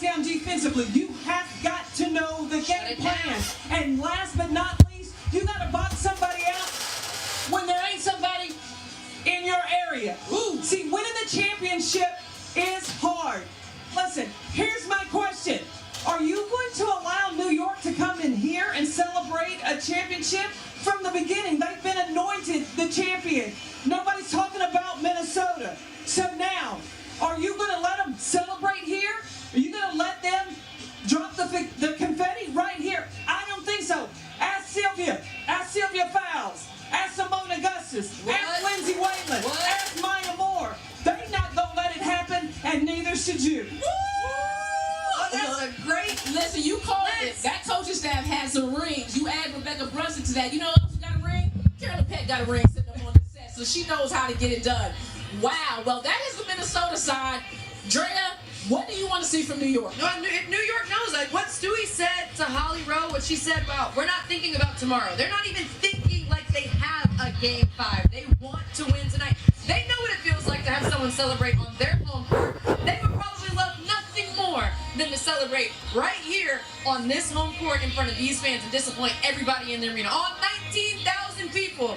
locked down defensively. You have got to know the game plan. And last but not least, you got to box somebody out when there ain't somebody in your area. Ooh, see, winning the championship is hard. Listen, here's my question. Are you going to allow New York to come in here and celebrate a championship? From the beginning, they've been anointed the champion. Nobody's talking about Minnesota. So now, are you going to let them celebrate here? Are you going to let them drop the confetti right here? I don't think so. Ask Sylvia. Ask Sylvia Fowles. Ask Simone Augustus. Ask Lindsay Whalen. Ask Maya Moore. They're not going to let it happen, and neither should you. That's a great. Listen, you called it. That coaching staff has some rings. You add Rebecca Brunson to that. You know who else got a ring? Carolyn Peck got a ring sitting up on the set, so she knows how to get it done. Wow. Well, that is the Minnesota side. Drea, what do you want to see from New York? No, if New York knows, like what Stewie said to Holly Rowe, what she said about, we're not thinking about tomorrow. They're not even thinking like they have a game 5. They want to win tonight. They know what it feels like to have someone celebrate on their home court. They would probably love nothing more than to celebrate right here on this home court in front of these fans and disappoint everybody in the arena. All 19,000 people.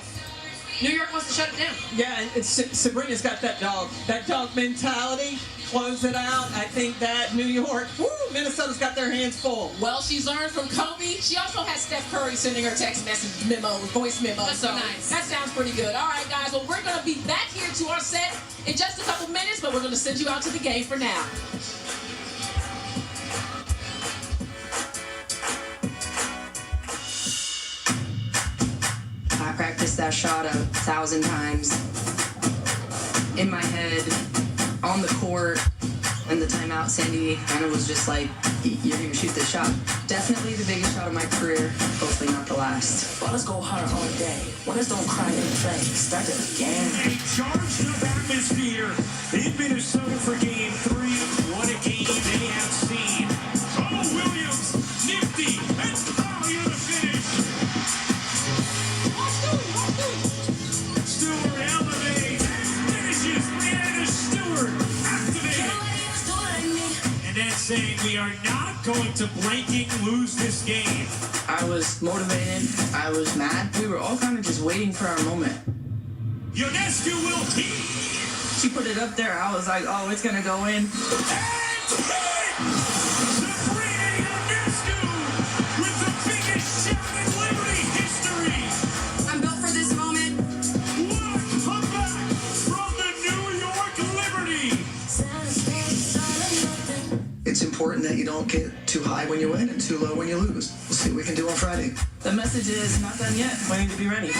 New York wants to shut it down. Yeah, and Sabrina's got that dog mentality. Close it out. I think that New York, Minnesota's got their hands full. Well, she's learned from Kobe. She also has Steph Curry sending her text message voice memo. That's so nice. That sounds pretty good. All right, guys. Well, we're going to be back here to our set in just a couple minutes, but we're going to send you out to the game for now. I practiced that shot 1,000 times in my head, on the court, and the timeout, Sandy kind of was just like, you're going to shoot this shot. Definitely the biggest shot of my career, hopefully not the last. Ballers go hard all day. Winners don't cry, they play. Start it again. A charged up atmosphere in Minnesota for Game 3. What a game they have seen. Oh, Williams, nifty, and Polly on the finish. Stewart elevates and finishes. Brianna Stewart activated. And then saying we are not going to blanking lose this game. I was motivated. I was mad. We were all kind of just waiting for our moment. Ionescu will keep. She put it up there. I was like, oh, it's going to go in. And Sabrina Ionescu with the biggest shot in Liberty history. I'm built for this moment. What a comeback from the New York Liberty. It's important that you don't get too high when you win and too low when you lose. We'll see what we can do on Friday. The message is not done yet. Waiting to be ready.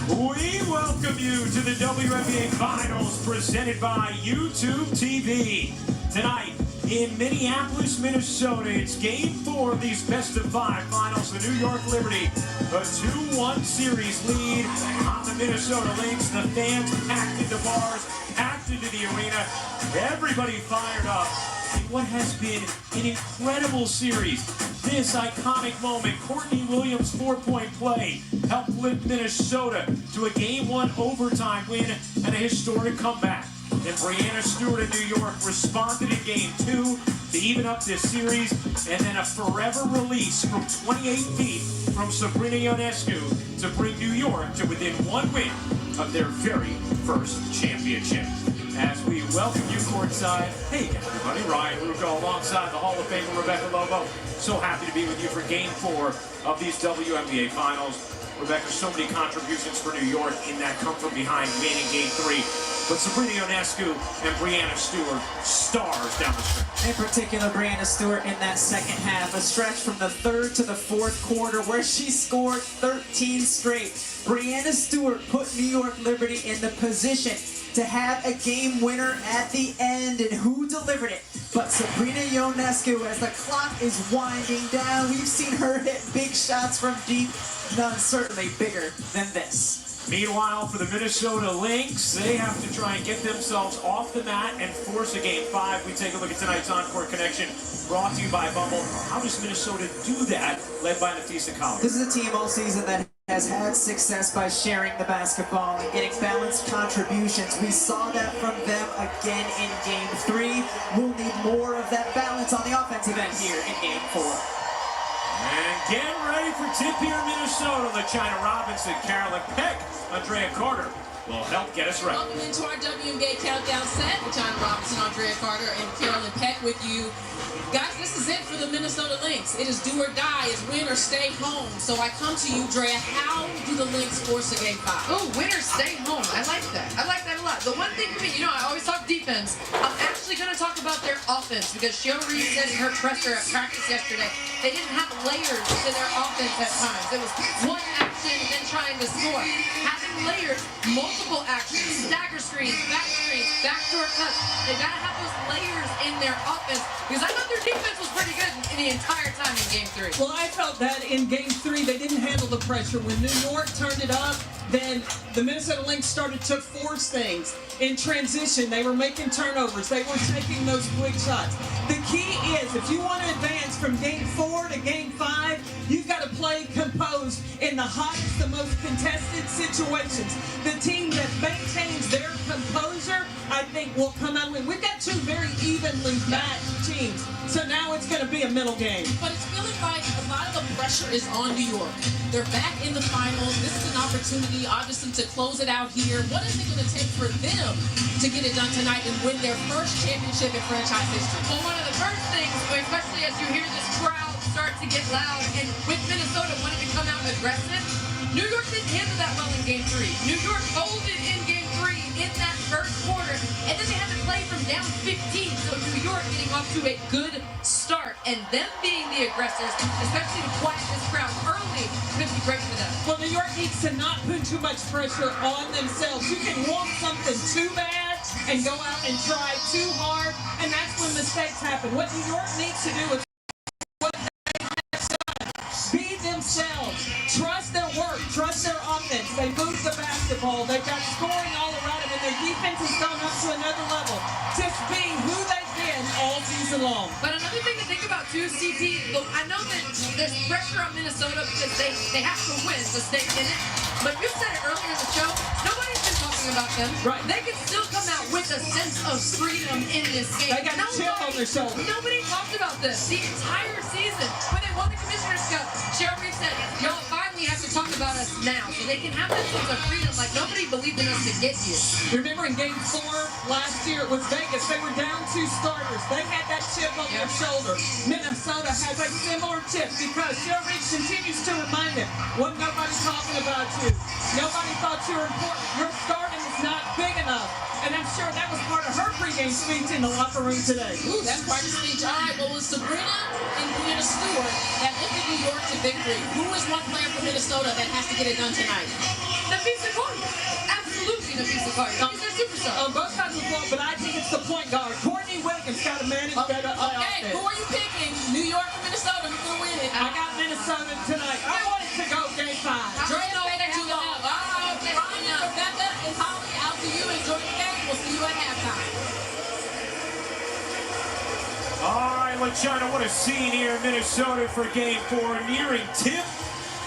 We welcome you to the WNBA Finals presented by YouTube TV. Tonight in Minneapolis, Minnesota, it's Game 4 of these best-of-5 finals. The New York Liberty, a 2-1 series lead on the Minnesota Lynx. The fans packed into bars, packed into the arena. Everybody fired up in what has been an incredible series. This iconic moment, Courtney Williams' 4-point play helped lift Minnesota to a Game 1 overtime win and a historic comeback. And Brianna Stewart of New York responded in Game 2 to even up this series, and then a forever release from 28 feet from Sabrina Ionescu to bring New York to within 1 win of their very first championship. As we welcome you courtside, hey everybody, Ryan Rucco alongside the Hall of Famer Rebecca Lobo. So happy to be with you for Game 4 of these WNBA Finals. Rebecca, so many contributions for New York in that come from behind win in Game 3. But Sabrina Ionescu and Brianna Stewart, stars down the stretch. In particular, Brianna Stewart in that second half, a stretch from the third to the fourth quarter where she scored 13 straight. Brianna Stewart put New York Liberty in the position to have a game winner at the end, and who delivered it but Sabrina Ionescu. As the clock is winding down, we've seen her hit big shots from deep, none certainly bigger than this. Meanwhile, for the Minnesota Lynx, they have to try and get themselves off the mat and force a Game 5. We take a look at tonight's Encore Connection, brought to you by Bumble. How does Minnesota do that, led by Nafisa Collins? This is a team all season that has had success by sharing the basketball and getting balanced contributions. We saw that from them again in Game 3. We'll need more of that balance on the offensive end here in Game 4. And getting ready for tip here in Minnesota. LaChina Robinson, Carolyn Peck, Andrea Carter will help get us ready. Welcome into our Wnba countdown set. LaChina Robinson, Andrea Carter, and Carolyn Peck with you. Guys, this is it for the Minnesota Lynx. It is do or die. It's win or stay home. So I come to you, Drea. How do the Lynx force a Game 5? Oh, win or stay home. I like that. I like that a lot. The one thing for me, you know, I always talk defense. I'm actually going to talk about their offense because Sheila Reed said in her presser at practice yesterday, they didn't have layers to their offense at times. It was one action and then trying to score. Having layers, multiple actions, stagger screens, backdoor cuts. They got to have those layers in their offense because I thought their defense was pretty good in the entire time in Game 3. Well, I felt that in Game 3 they didn't handle the pressure. When New York turned it up, then the Minnesota Lynx started to force things. In transition, they were making turnovers. They were taking those quick shots. The key is, if you want to advance from Game 4 to Game 5, you've got to play composed in the hottest, the most contested situations. The team that maintains their composure, I think, will come out and win. We've got two very evenly matched teams, so now it's going to be a middle game. But it's feeling like a lot of the pressure is on New York. They're back in the finals. This is an opportunity, obviously, to close it out here. What is it going to take for them to get it done tonight and win their first championship in franchise history? Well, one of the first things, especially as you hear this crowd start to get loud, and with Minnesota wanting to come out aggressive, New York didn't handle that well in Game 3. New York folded in Game 3 in that first quarter, and then they had to play from down 15. So New York getting off to a good start, and them being the aggressors, especially to quiet this crowd early, could be great for them. Well, New York needs to not put too much pressure on themselves. You can want something too bad and go out and try too hard, and that's when mistakes happen. What New York needs to do is what they have done. Be themselves. Trust their work. Trust their offense. They move the basketball. They've got scoring all around them, and their defense has gone up to another level. Just being who they've been all season long. But another thing to think about too, CT, I know that there's pressure on Minnesota because they have to win to stay in it. But you said it earlier in the show, nobody's been talking about them. Right. They can still come out with a sense of freedom in this game. They got a chip on their shoulder. Nobody talked about this the entire season. When they won the Commissioner's Cup, Sheila Reed said, y'all finally have to talk about us now. So they can have that sense of freedom like nobody believed in us to get here. Remember in Game 4 last year, it was Vegas. They were down 2 starters. They had that chip on their shoulder. Minnesota has a similar chip because Sheila Reed continues to remind them, wasn't nobody talking about you. Nobody thought you were important. Your stardom is not big enough. And I'm sure that was part of her pregame speech in the locker room today. Ooh, that's part of the speech. All right, well, it was Sabrina and Brianna Stewart that lifted New York to victory. Who is one player from Minnesota that has to get it done tonight? Nafisa Carter. Absolutely Nafisa Carter. She's their superstar. On both sides of the ball, but I think it's the point guard. Courtney Williams got to manage better Okay, who are you picking? New York or Minnesota? Who's going to win it? I got Minnesota tonight. I want it to go Game 5. Drea, too long. Ryan, Rebecca, and Holly, out to you. Enjoy the game. We'll see you at halftime. All right, LaChina, what a scene here in Minnesota for Game 4. Nearing tip.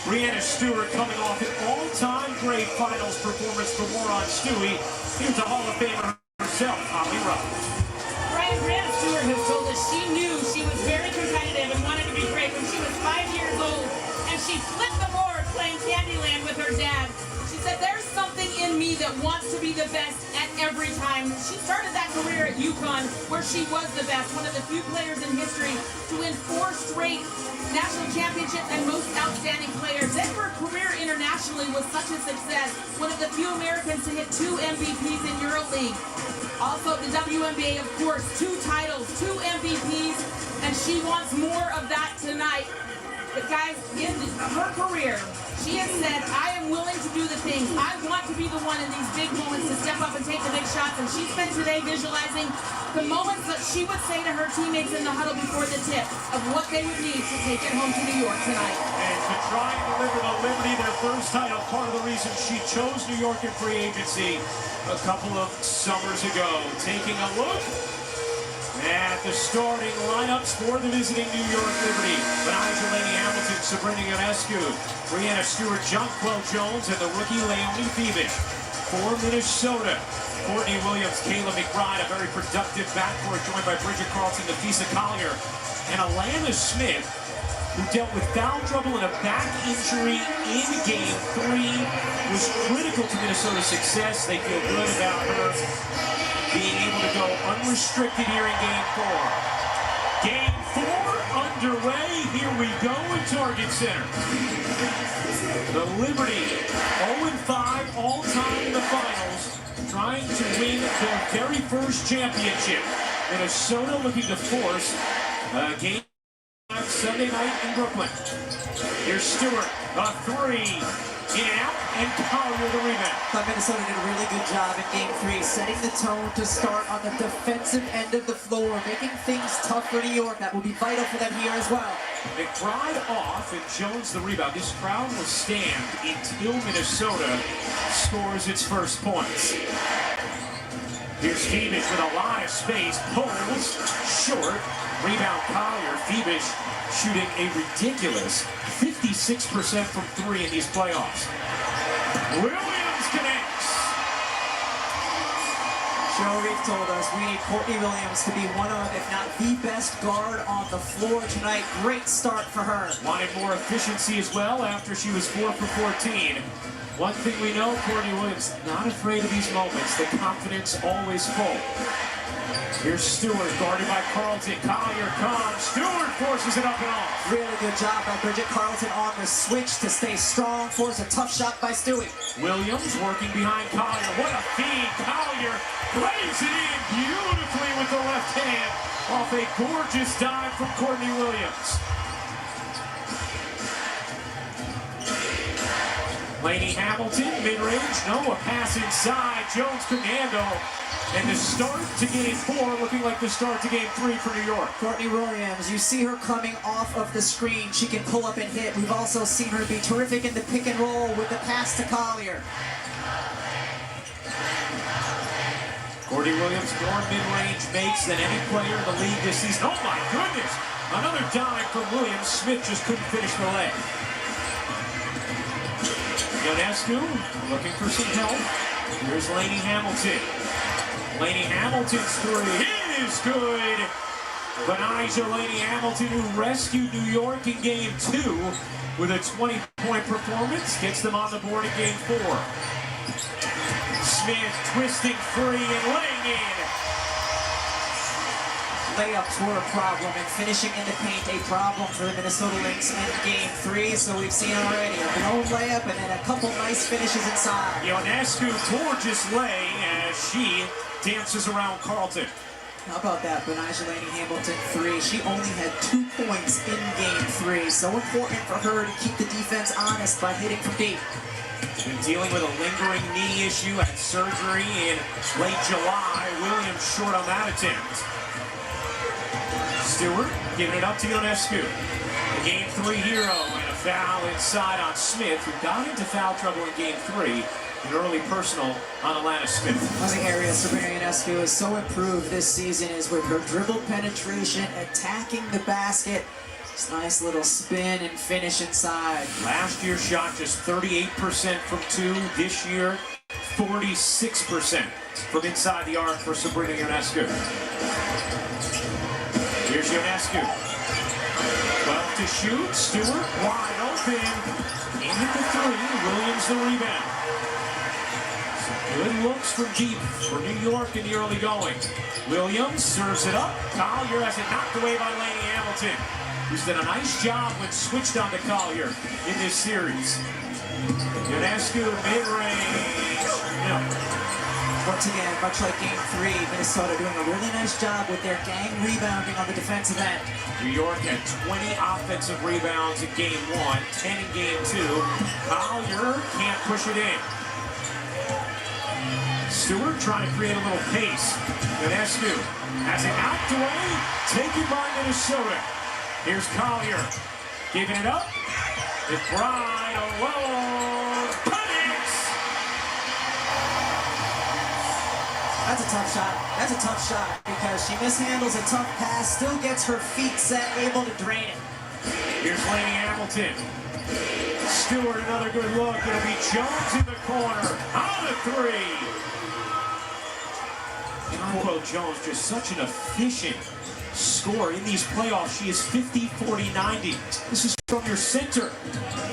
Brianna Stewart coming off an all-time great finals performance for War on Stewie. Here's the Hall of Famer herself, Holly Rowe. Brianna Stewart has told us she knew she was very competitive and wanted to be great when she was 5 years old, and she flipped the board playing Candyland with her dad. She said, there's something in me that wants to be the best at every time. She started that career at UConn where she was the best, one of the few players in history to win 4 straight national championships and most outstanding players. Then her career internationally was such a success, one of the few Americans to hit 2 MVPs in EuroLeague. Also the WNBA, of course, 2 titles, 2 MVPs, and she wants more of that tonight. But guys, in her career, she has said, I am willing to do the things. I want to be the one in these big moments to step up and take the big shots. And she spent today visualizing the moments that she would say to her teammates in the huddle before the tip of what they would need to take it home to New York tonight. And to try and deliver the Liberty their first title, part of the reason she chose New York in free agency a couple of summers ago. Taking a look At the starting lineups for the visiting New York Liberty, Benija Hamilton, Sabrina Ionescu, Brianna Stewart, Jonquel Jones, and the rookie Leonie Thievish. For Minnesota, Courtney Williams, Kayla McBride, a very productive backcourt joined by Bridget Carlton, Nafisa Collier, and Alana Smith, who dealt with foul trouble and a back injury in Game 3, was critical to Minnesota's success. They feel good about her being able to go unrestricted here in Game 4. Game 4 underway. Here we go in Target Center. The Liberty 0-5 all-time in the finals, trying to win their very first championship. Minnesota looking to force Game 5 Sunday night in Brooklyn. Here's Stewart, a three. In and out, and Collier the rebound. I thought Minnesota did a really good job in Game 3, setting the tone to start on the defensive end of the floor, making things tough for New York. That will be vital for them here as well. McBride off and Jones the rebound. This crowd will stand until Minnesota scores its first points. Here's Thievish with a lot of space. Pulls short. Rebound Collier. Thievish shooting a ridiculous 56% from three in these playoffs. Williams connects. Joe Reed told us we need Courtney Williams to be one of, if not the best guard on the floor tonight. Great start for her. Wanted more efficiency as well after she was 4 for 14. One thing we know, Courtney Williams, not afraid of these moments. The confidence always full. Here's Stewart, guarded by Carlton. Collier comes. Stewart forces it up and off. Really good job by Bridget Carlton on the switch to stay strong. Force a tough shot by Stewie. Williams working behind Collier. What a feed. Collier plays it in beautifully with the left hand off a gorgeous dive from Courtney Williams. Laney Hamilton, mid-range. No, a pass inside. Jones couldn't handle. And the start to Game 4 looking like the start to Game 3 for New York. Courtney Williams, you see her coming off of the screen. She can pull up and hit. We've also seen her be terrific in the pick and roll with the pass to Collier. Courtney Williams more mid-range makes than any player in the league this season. Oh my goodness! Another dive from Williams. Smith just couldn't finish the leg. Ionescu looking for some help. Here's Laney Hamilton. Laney Hamilton's three is good. Benija Hamilton, who rescued New York in Game 2 with a 20-point performance, gets them on the board in Game 4. Smith twisting free and laying in. Layups were a problem, and finishing in the paint a problem for the Minnesota Lynx in Game 3. So we've seen already a blown layup and then a couple nice finishes inside. Ionescu, gorgeous lay as she dances around Carlton. How about that, Benija Hamilton 3? She only had 2 points in Game 3. So important for her to keep the defense honest by hitting from deep. Been dealing with a lingering knee issue, had surgery in late July. Williams short on that attempt. Stewart giving it up to Ionescu. The Game 3 hero and a foul inside on Smith, who got into foul trouble in Game 3. An early personal on Alana Smith. One of the areas Sabrina Ionescu is so improved this season is with her dribble penetration, attacking the basket. Just nice little spin and finish inside. Last year shot just 38% from 2. This year, 46% from inside the arc for Sabrina Ionescu. Here's Ionescu. 12 to shoot. Stewart wide open. In at the 3. Williams the rebound. Good looks from deep for New York in the early going. Williams serves it up. Collier has it knocked away by Laney Hamilton, who's done a nice job when switched on to Collier in this series. Ionescu mid-range. No. Once again, much like Game 3, Minnesota doing a really nice job with their gang rebounding on the defensive end. New York had 20 offensive rebounds in Game 1, 10 in Game 2. Collier can't push it in. Stewart trying to create a little pace. Ionescu has it knocked away, taken by Minnesota. Here's Collier, giving it up. McBride alone, connects. That's a tough shot. That's a tough shot because she mishandles a tough pass, still gets her feet set, able to drain it. Here's Laney Hamilton. Stewart, another good look. It'll be Jones in the corner. On the three. Jonquil Jones, just such an efficient scorer in these playoffs. She is 50, 40, 90. This is from your center.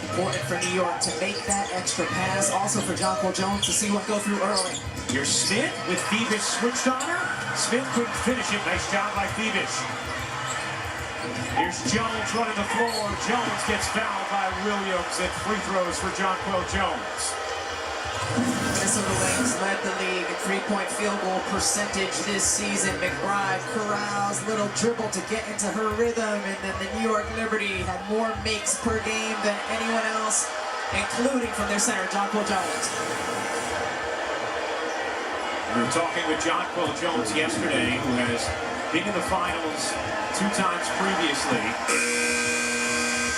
Important for New York to make that extra pass. Also for Jonquil Jones to see what go through early. Here's Smith with Phoebus switched on her. Smith couldn't finish it. Nice job by Phoebus. Here's Jones running the floor. Jones gets fouled by Williams and free throws for Jonquil Jones. Minnesota Lynx led the league in three-point field goal percentage this season. McBride corrals, little dribble to get into her rhythm, and then the New York Liberty had more makes per game than anyone else, including from their center, Jonquil Jones. We were talking with Jonquil Jones yesterday, who has been in the finals 2 times previously.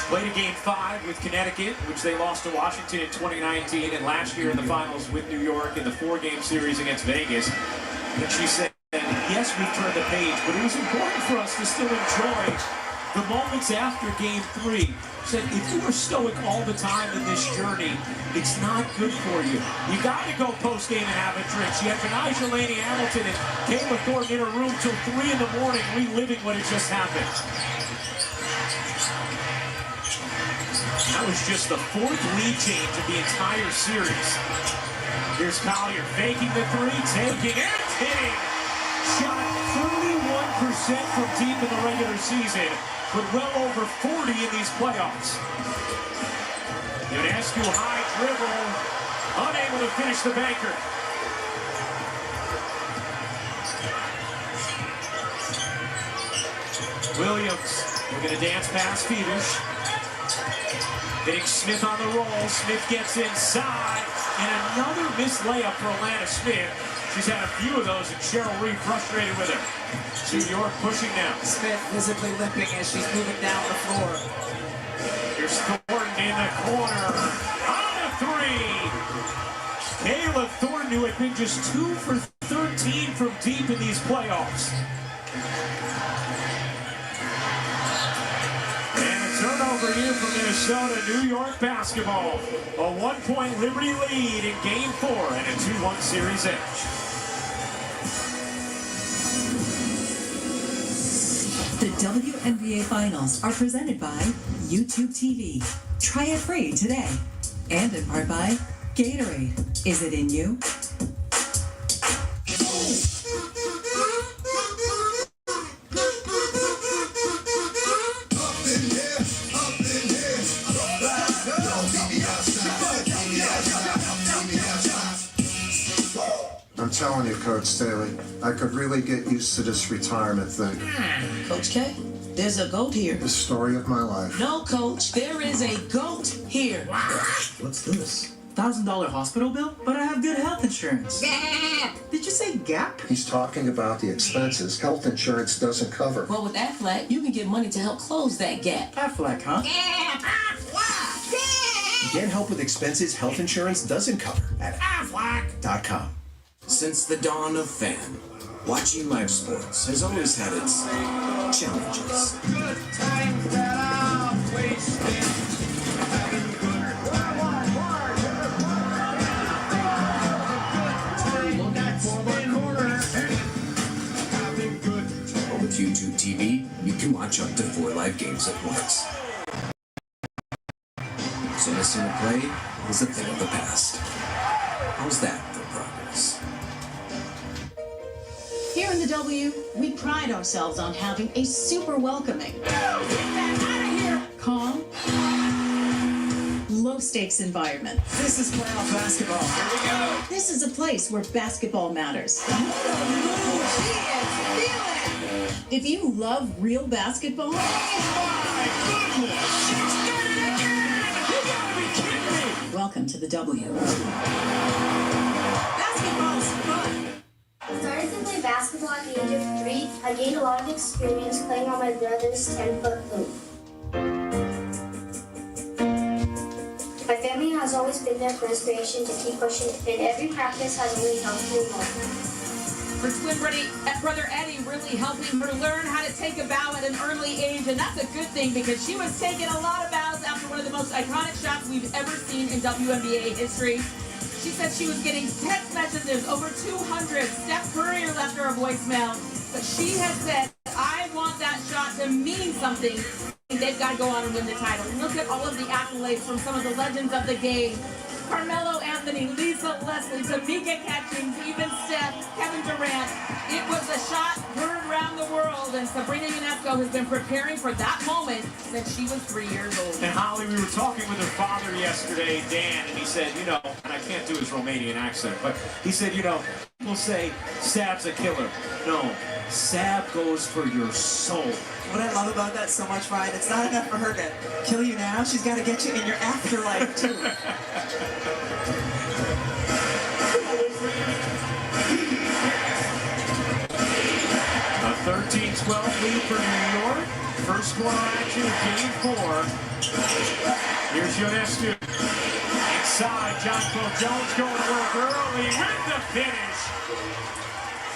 Played a game 5 with Connecticut, which they lost to Washington in 2019, and last year in the finals with New York in the 4-game series against Vegas. And she said, yes, we've turned the page, but it was important for us to still enjoy the moments after game 3. She said, if you were stoic all the time in this journey, it's not good for you. You got to go post-game and have a drink. She had Benijah Laney Hamilton and Kayla Thornton in her room till 3 in the morning reliving what had just happened. That was just the 4th lead change of the entire series. Here's Collier faking the 3, taking and hitting. Shot 31% from deep in the regular season, but well over 40 in these playoffs. Ionescu high dribble, unable to finish the banker. Williams looking to dance past Phoebus. Hitting Smith on the roll. Smith gets inside. And another missed layup for Alana Smith. She's had a few of those, and Cheryl Reed frustrated with her. New York pushing now. Smith visibly limping as she's moving down the floor. Here's Thornton in the corner. On a 3. Kayla Thornton, who had been just 2 for 13 from deep in these playoffs. Turnover here from Minnesota. New York basketball. A 1-point Liberty lead in game 4 and a 2-1 series edge. The WNBA Finals are presented by YouTube TV. Try it free today. And in part by Gatorade. Is it in you? I'm telling you, Coach Staley, I could really get used to this retirement thing. Coach K, there's a goat here. The story of my life. No, Coach, there is a goat here. What's this? $1,000 hospital bill? But I have good health insurance. Gap. Did you say Gap? He's talking about the expenses health insurance doesn't cover. Well, with Aflac, you can get money to help close that gap. Aflac, huh? Gap. Aflac. Get help with expenses health insurance doesn't cover at Aflac.com. Since the dawn of fan, watching live sports has always had its challenges. Good times that I'm wasting. But with YouTube TV, you can watch up to 4 live games at once. So missing a play is a thing of the past. How's that for progress? Here in the W, we pride ourselves on having a super welcoming, calm, low-stakes environment. This is playoff basketball. Here we go. This is a place where basketball matters. If you love real basketball, welcome to the W. Basketball's fun. I started to play basketball at the age of 3. I gained a lot of experience playing on my brother's 10-foot hoop. My family has always been there for inspiration to keep pushing, and every practice has only helped me more. Her twin brother Eddie really helping her learn how to take a bow at an early age, and that's a good thing because she was taking a lot of bows after one of the most iconic shots we've ever seen in WNBA history. She said she was getting text messages, over 200. Steph Curry left her a voicemail, but she has said, I want that shot to mean something. They've got to go on and win the title. Look at all of the accolades from some of the legends of the game. Carmelo Anthony, Lisa Leslie, Tamika Catchings, even Steph, Kevin Durant. It was a shot heard around the world, and Sabrina Ionesco has been preparing for that moment since she was 3 years old. And Holly, we were talking with her father yesterday, Dan, and he said, you know, and I can't do his Romanian accent, but he said, you know, people say Sab's a killer. No, Sab goes for your soul. What I love about that so much, Ryan, it's not enough for her to kill you now. She's got to get you in your afterlife, too. A 13-12 lead for New York. First quarter action of Game 4. Here's Ionescu. Inside, Jonquel Jones going to work early with the finish.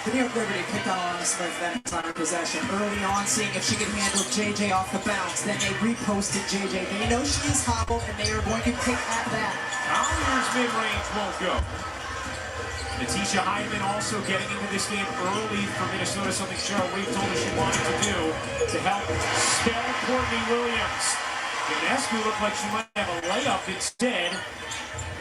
The New York Liberty picked on Alana Smith that entire possession. Early on, seeing if she could handle JJ off the bounce. Then they reposted JJ. They know she is hobbled, and they are going to pick at that. Collier's mid-range won't go. Natisha Heidemann also getting into this game early for Minnesota, something Cheryl Reeve told us she wanted to do to help spell Courtney Williams. Ionescu looked like she might have a layup instead.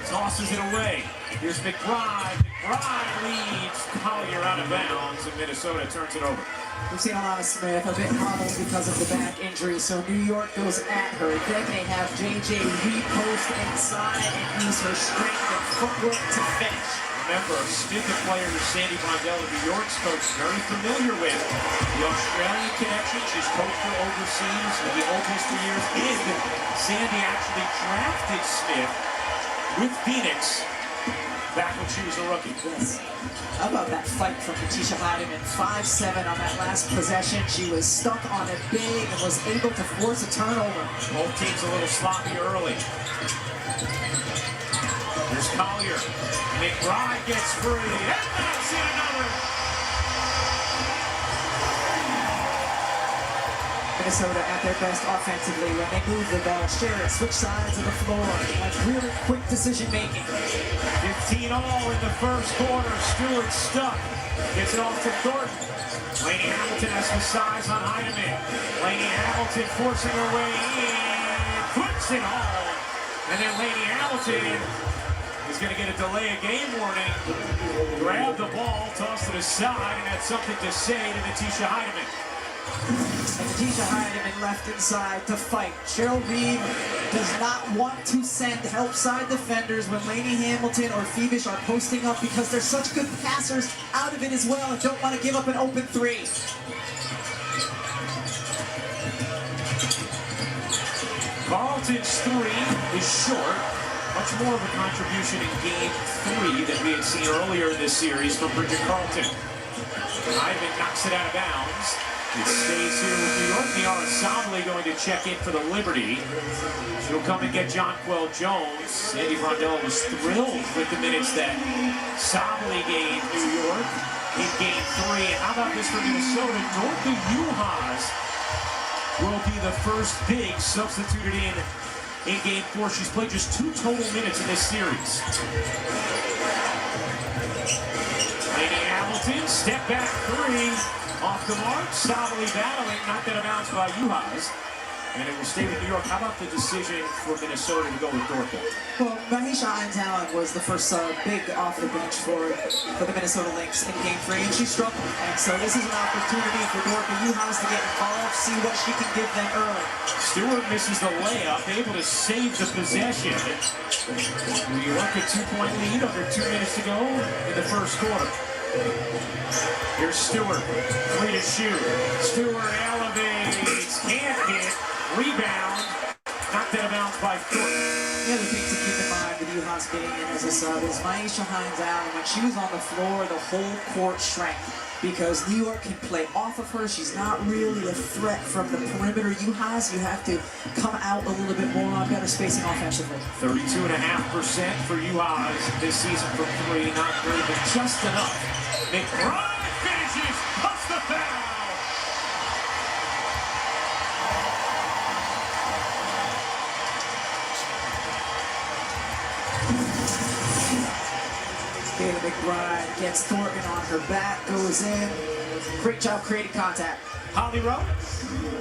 Tosses it away. Here's McBride. McBride leads Collier out of bounds, and Minnesota turns it over. We've seen Alana Smith a bit hobbled because of the back injury, so New York goes at her. Then they have JJ repost inside and use her strength and footwork to finish. Remember, Smith, a player who Sandy Blondell of New York's coach, very familiar with. The Australian connection, she's coached for overseas with the Opals for years. And Sandy actually drafted Smith with Phoenix back when she was a rookie. Yes. How about that fight from Natisha Heidemann? 5'7" on that last possession. She was stuck on it big and was able to force a turnover. Both teams a little sloppy early. Here's Collier. McBride gets free. And that's in another. Minnesota at their best offensively when they move the ball, share it, switch sides of the floor. That's really quick decision making. 15 all in the first quarter. Stewart stuck. Gets it off to Thornton. Laney Hamilton has the size on Heidemann. Laney Hamilton forcing her way in. Flips it home. And then Laney Hamilton is going to get a delay of game warning. Grab the ball, toss it aside, and had something to say to Natisha Heidemann. And Natisha Heidemann left inside to fight. Cheryl Reeve does not want to send help side defenders when Laney Hamilton or Phoebish are posting up because they're such good passers out of it as well and don't want to give up an open three. Carlton's three is short. Much more of a contribution in game 3 than we had seen earlier in this series from Bridget Carlton. Heidemann knocks it out of bounds. It stays here with New York. Niara Somley going to check in for the Liberty. She'll come and get Jonquel Jones. Sandy Blondell was thrilled with the minutes that Somley gave New York in game 3. And how about this for Minnesota? Dorka Juhas will be the first big substituted in game 4. She's played just 2 total minutes in this series. Laney Hamilton, step back 3. Off the mark, Somley battling, knocked out of bounds by Juhas. And it will stay with New York. How about the decision for Minnesota to go with Dorka? Well, Mahisha Hines-Allen was the first big off the bench for the Minnesota Lynx in game 3, and she struggled. And so this is an opportunity for Dorka Juhas to get involved, see what she can give them early. Stewart misses the layup, able to save the possession. New York a 2-point lead, under 2 minutes to go in the first quarter. Here's Stewart, 3 to shoot. Stewart elevates, can't hit, rebound, knocked out of bounds by Thornton. The other thing to keep in mind with Juhas getting in as a sub is Mahisha Hines-Allen. When she was on the floor, the whole court shrank because New York can play off of her. She's not really a threat from the perimeter. Juhas, you have to come out a little bit more on better spacing offensively. 32.5% for Juhas this season from 3, not great, but just enough. McBride foul. Kayla McBride gets Thornton on her back, goes in. Great job creating contact. Holly Rowe?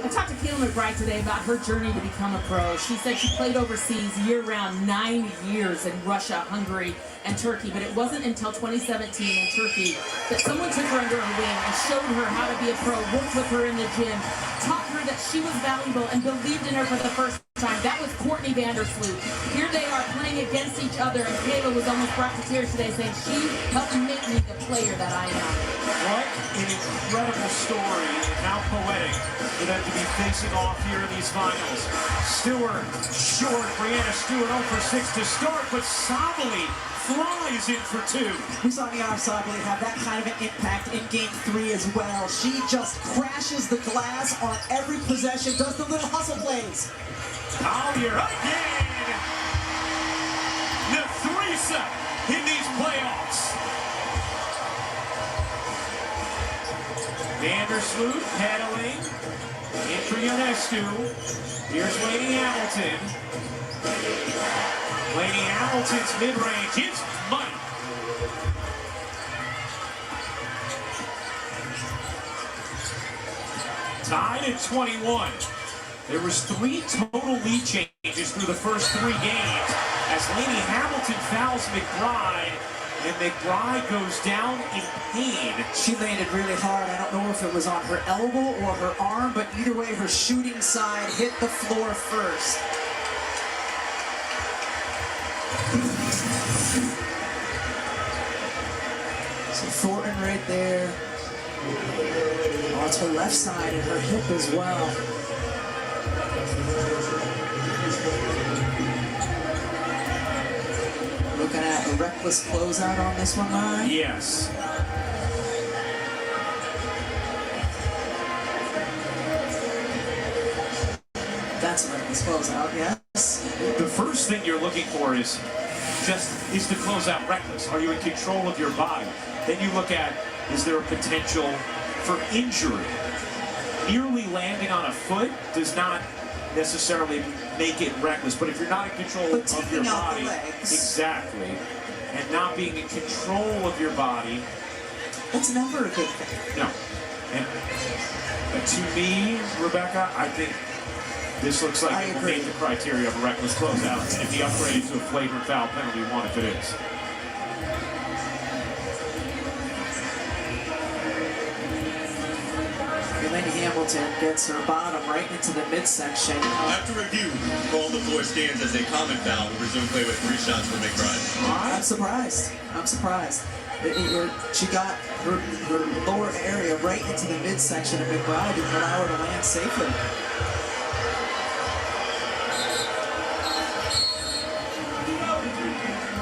I talked to Kayla McBride today about her journey to become a pro. She said she played overseas year-round 9 years in Russia, Hungary, and Turkey, but it wasn't until 2017 in Turkey that someone took her under her wing and showed her how to be a pro, worked with her in the gym, taught her that she was valuable and believed in her for the first time. That was Courtney Vandersloot. Here they are playing against each other, and Kayla was almost brought to tears today saying she helped make me the player that I am. What an incredible story, and how poetic for them to be facing off here in these finals. Stewart, short, Brianna Stewart 0 for 6 to start, but Sabali flies in for 2. We saw Niara Sabali have that kind of an impact in game 3 as well. She just crashes the glass on every possession, does the little hustle plays. Collier again! The threesome in these playoffs. Vandersloot pedaling in for Ionescu. Here's Lainey Hamilton. Lainey Hamilton's mid-range. It's money. Tied at 21. There was 3 total lead changes through the first 3 games as Lainey Hamilton fouls McBride, and McBride goes down in pain. She landed really hard. I don't know if it was on her elbow or her arm, but either way, her shooting side hit the floor first. So Thornton right there. Oh, it's her left side and her hip as well. Looking at a reckless closeout on this one, Ryan? Yes. That's a reckless closeout, yes. The first thing you're looking for is the closeout reckless? Are you in control of your body? Then you look at, is there a potential for injury? Merely landing on a foot does not necessarily make it reckless, but if you're not in control of your body, exactly, and not being in control of your body, that's never a good thing. No, and to me, Rebecca, I think this looks like it will meet the criteria of a reckless closeout, and if he upgraded to a flagrant foul penalty, 1 if it is. Lainey Hamilton gets her bottom right into the midsection. After review, call the floor stands as a common foul to resume play with 3 shots for McBride. I'm surprised. I'm surprised. She got her lower area right into the midsection of McBride and allow her to land safely.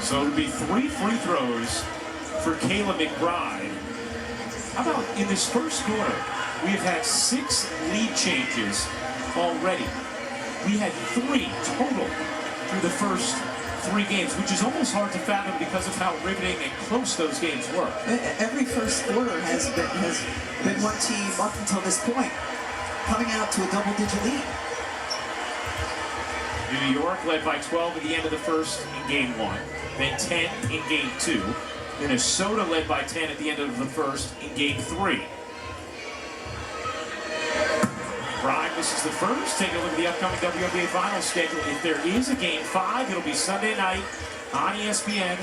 So it would be 3 free throws for Kayla McBride. How about in this first quarter? We have had 6 lead changes already. We had 3 total through the first 3 games, which is almost hard to fathom because of how riveting and close those games were. Every first quarter has been one team up until this point coming out to a double-digit lead. New York led by 12 at the end of the first in game 1, then 10 in game 2. Minnesota led by 10 at the end of the first in game 3. Brian, this is the first. Take a look at the upcoming WNBA Finals schedule. If there is a Game 5, it'll be Sunday night on ESPN,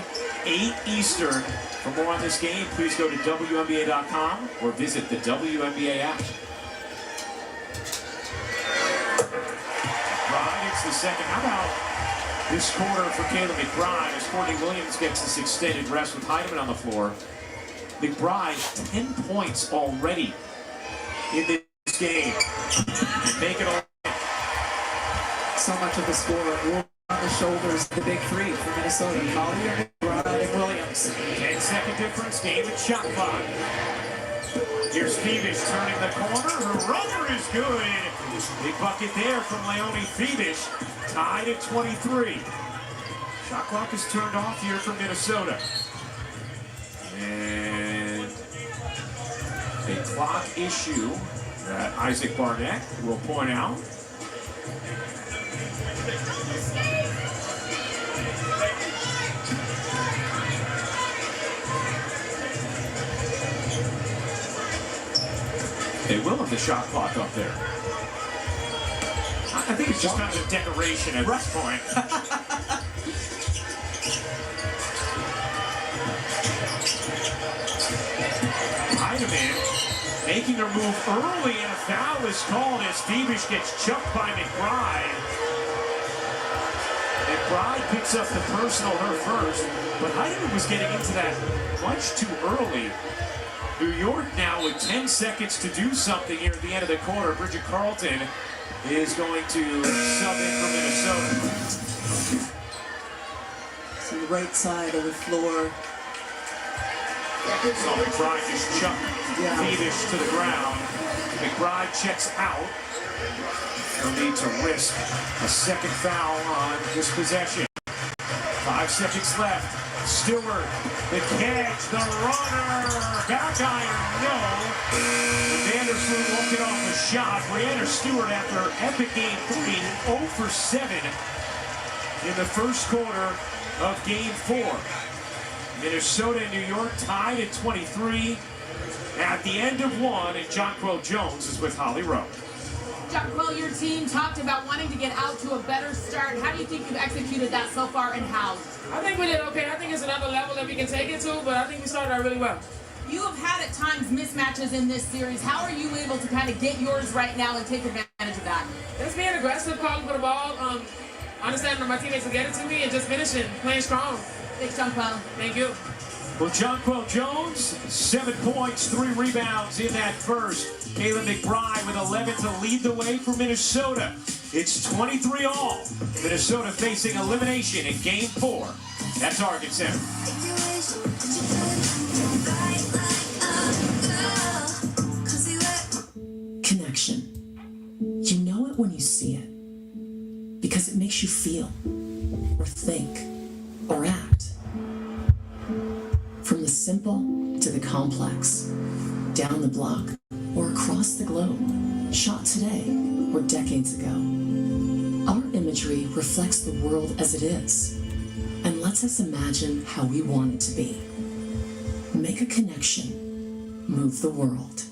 8 Eastern. For more on this game, please go to WNBA.com or visit the WNBA app. Brian, it's the second. How about this quarter for Kayla McBride as Courtney Williams gets this extended rest with Heidemann on the floor. McBride, 10 points already in this game. Make it all. So much of the score will on the shoulders, the big 3 for Minnesota. Collier, McBride, and Williams. 10-second difference, game and shot clock. Here's Phoebish turning the corner. Her rubber is good. Big bucket there from Leonie Phoebish. Tied at 23. Shot clock is turned off here for Minnesota. And they clock issue that Isaac Barnett will point out. They will have the shot clock up there. I think it's just kind of a decoration at this point. Heidemann making her move early, and a foul is called as Phoebish gets chucked by McBride. McBride picks up the personal, her first, but Heidemann was getting into that much too early. New York now with 10 seconds to do something here at the end of the quarter. Bridget Carlton is going to sub in for Minnesota. So the right side of the floor. So McBride just chucked Phoebish to the ground. McBride checks out. No need to risk a second foul on this possession. 5 seconds left. Stewart, the catch, the runner, back iron, no. Vandersloot won't get off a shot. Brianna Stewart, after epic game 3, 0 for 7 in the first quarter of game 4. Minnesota and New York tied at 23 at the end of 1, and Jonquel Jones is with Holly Rowe. Jonquel, your team talked about wanting to get out to a better start. How do you think you've executed that so far, and how? I think we did okay. I think it's another level that we can take it to, but I think we started out really well. You have had at times mismatches in this series. How are you able to kind of get yours right now and take advantage of that? Just being aggressive, calling for the ball, understanding that my teammates will get it to me, and just finishing, playing strong. Thanks, Jonquel. Thank you. Well, Jonquel Jones, 7 points, 3 rebounds in that first. Kayla McBride with 11 to lead the way for Minnesota. It's 23-all. Minnesota facing elimination in game 4 at Target Center. Connection. You know it when you see it, because it makes you feel, or think, or act. From the simple to the complex, down the block or across the globe, shot today or decades ago. Our imagery reflects the world as it is and lets us imagine how we want it to be. Make a connection, move the world.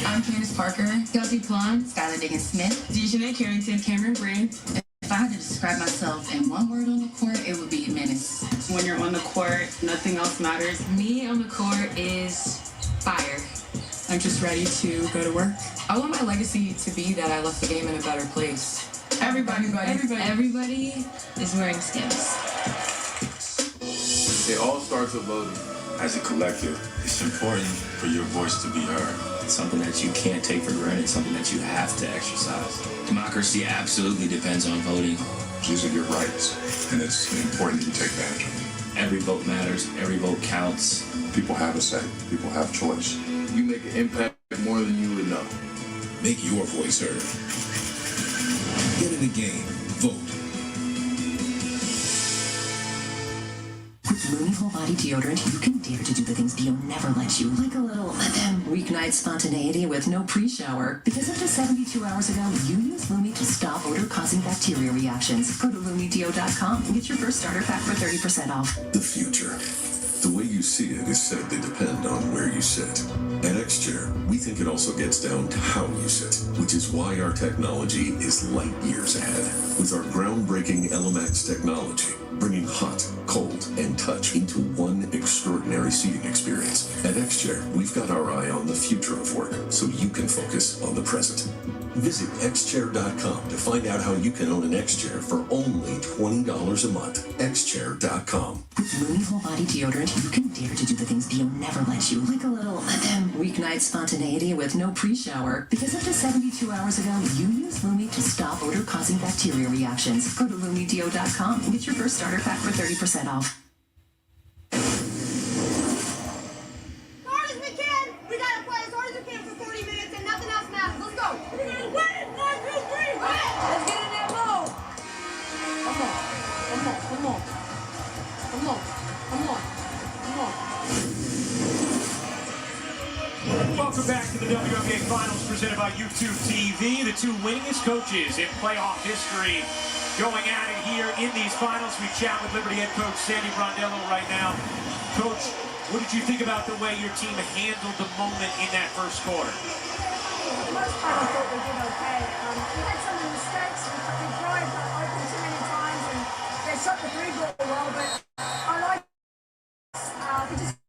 I'm Candace Parker, Kelsey Plum, Skylar Diggins-Smith, Dejanay Carrington, Cameron Brand. If I had to describe myself in one word on the court, it would be menace. When you're on the court, nothing else matters. Me on the court is fire. I'm just ready to go to work. I want my legacy to be that I left the game in a better place. Everybody is wearing Skims. It all starts with voting. As a collective, it's important for your voice to be heard. It's something that you can't take for granted, something that you have to exercise. Democracy absolutely depends on voting. These are your rights, and it's important that you take advantage of them. Every vote matters, every vote counts. People have a say, people have choice. You make an impact more than you would know. Make your voice heard. Get in the game. Vote. With Looney Whole Body Deodorant, you can dare to do the things Dio never lets you. Like a little weeknight spontaneity with no pre-shower. Because up to 72 hours ago, you used Looney to stop odor-causing bacteria reactions. Go to LooneyDeo.com and get your first starter pack for 30% off. The future. The way you see it is said to depend on where you sit. At X-Chair, we think it also gets down to how you sit, which is why our technology is light years ahead. With our groundbreaking LMX technology, bringing hot, cold, and touch into one extraordinary seating experience. At X-Chair, we've got our eye on the future of work, so you can focus on the present. Visit xchair.com to find out how you can own an X-Chair for only $20 a month. xchair.com. With Looney Whole Body Deodorant, you can dare to do the things Dio never lets you. Like a little weeknight spontaneity with no pre-shower. Because up to 72 hours ago, you used Looney to stop odor-causing bacteria reactions. Go to LooneyDeo.com and get your first starter pack for 30% off. Welcome back to the WNBA Finals presented by YouTube TV. The two winningest coaches in playoff history going at it here in these finals. We chat with Liberty head coach Sandy Brondello right now. Coach, what did you think about the way your team handled the moment in that first quarter? For the most part, I thought we did okay. We had some mistakes. We tried to open too many times, and they shot the three ball well, but I like we just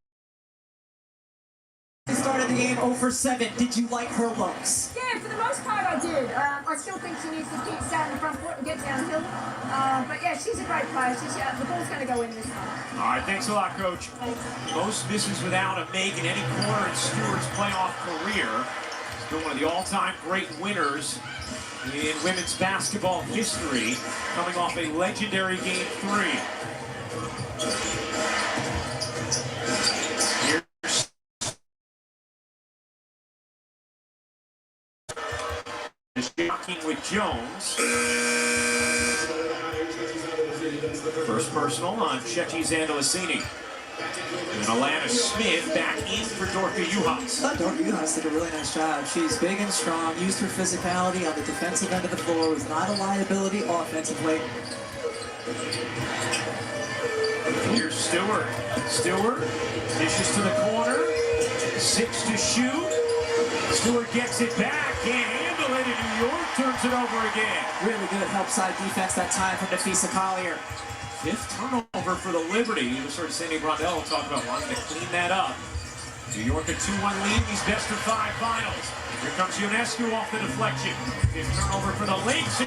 Started the game 0 for 7. Did you like her looks? yeah, for the most part I did. I still think she needs to keep staying in the front foot and get downhill. But yeah, she's a great player. The ball's going to go in this time. All right, thanks a lot, Coach. Most misses without a make in any quarter in Stewart's playoff career. He's been one of the all-time great winners in women's basketball history, coming off a legendary Game 3. Shocking with Jones. First personal on Chechi Zandalasini. And Alana Smith back in for Dorka Juhas. I thought Dorka Juhas did a really nice job. She's big and strong, used her physicality on the defensive end of the floor, was not a liability offensively. Here's Stewart. Stewart dishes to the corner. 6 to shoot. Stewart gets it back. Can't handle it, and New York turns it over again. Really good help side defense that time from Nafisa Collier. 5th turnover for the Liberty. You just heard Sandy Brondello talk about wanting to clean that up. New York a 2-1 lead in these best-of-5 finals. Here comes Ionescu off the deflection. 5th turnover for the Lynx.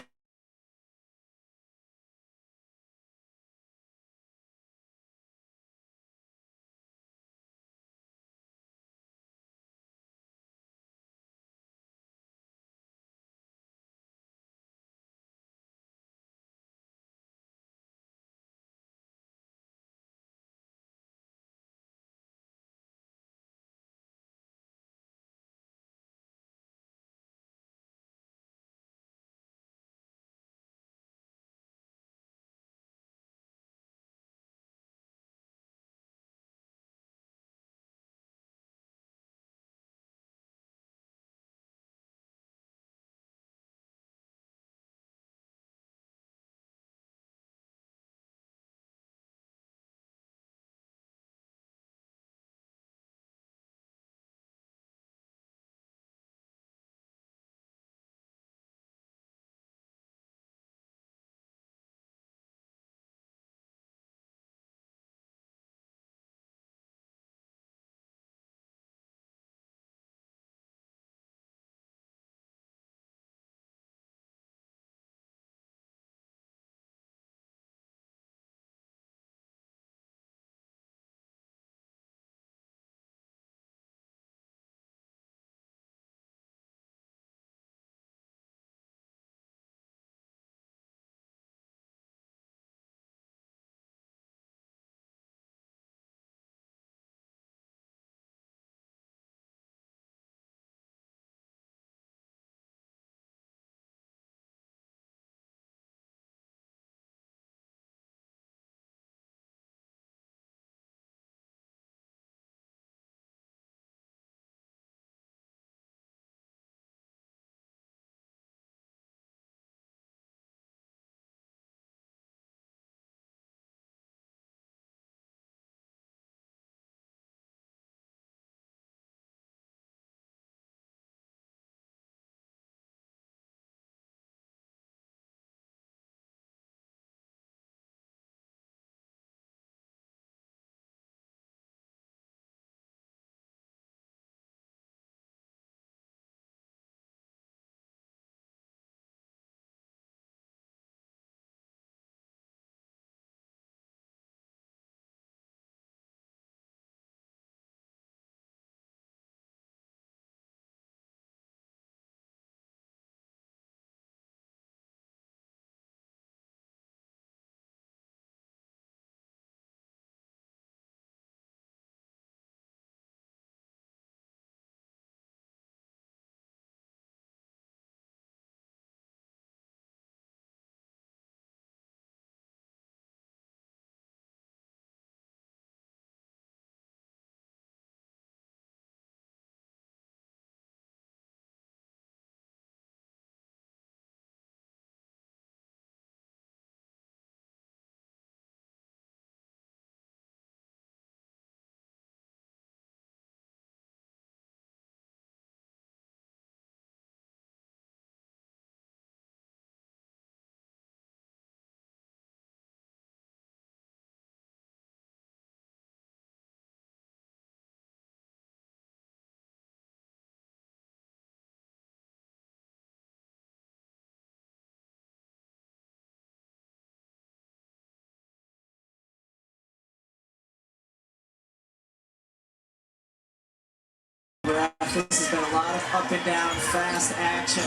Graf. This has been a lot of up and down, fast action.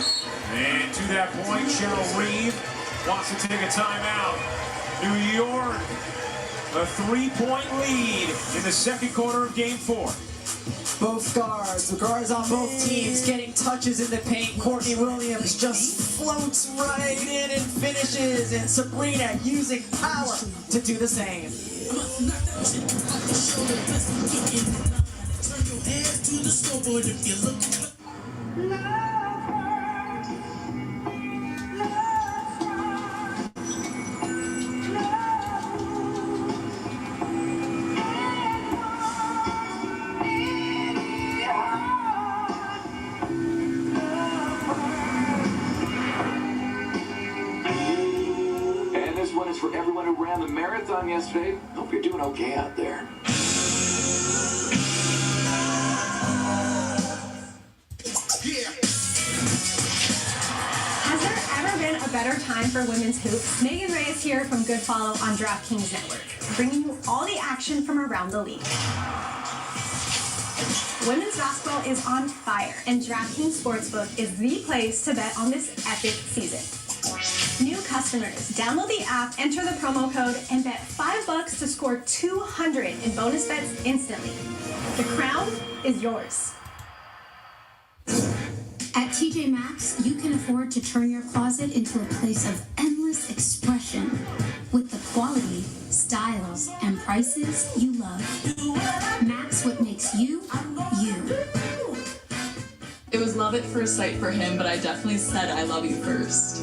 And to that point, Cheryl Reeve wants to take a timeout. New York, a 3-point lead in the second quarter of Game 4. Both guards, the guards on both teams getting touches in the paint. Courtney Williams just floats right in and finishes. And Sabrina using power to do the same. One is for everyone who ran the marathon yesterday. Hope you're doing okay out there. Has there ever been a better time for women's hoops? Megan Reyes here from Good Follow on DraftKings Network, bringing you all the action from around the league. Women's basketball is on fire, and DraftKings Sportsbook is the place to bet on this epic season. New customers, download the app, enter the promo code, and bet $5 to score $200 in bonus bets instantly. The crown is yours. At TJ Maxx, you can afford to turn your closet into a place of endless expression with the quality, styles, and prices you love. Max what makes you, you. It was love at first sight for him, but I definitely said I love you first.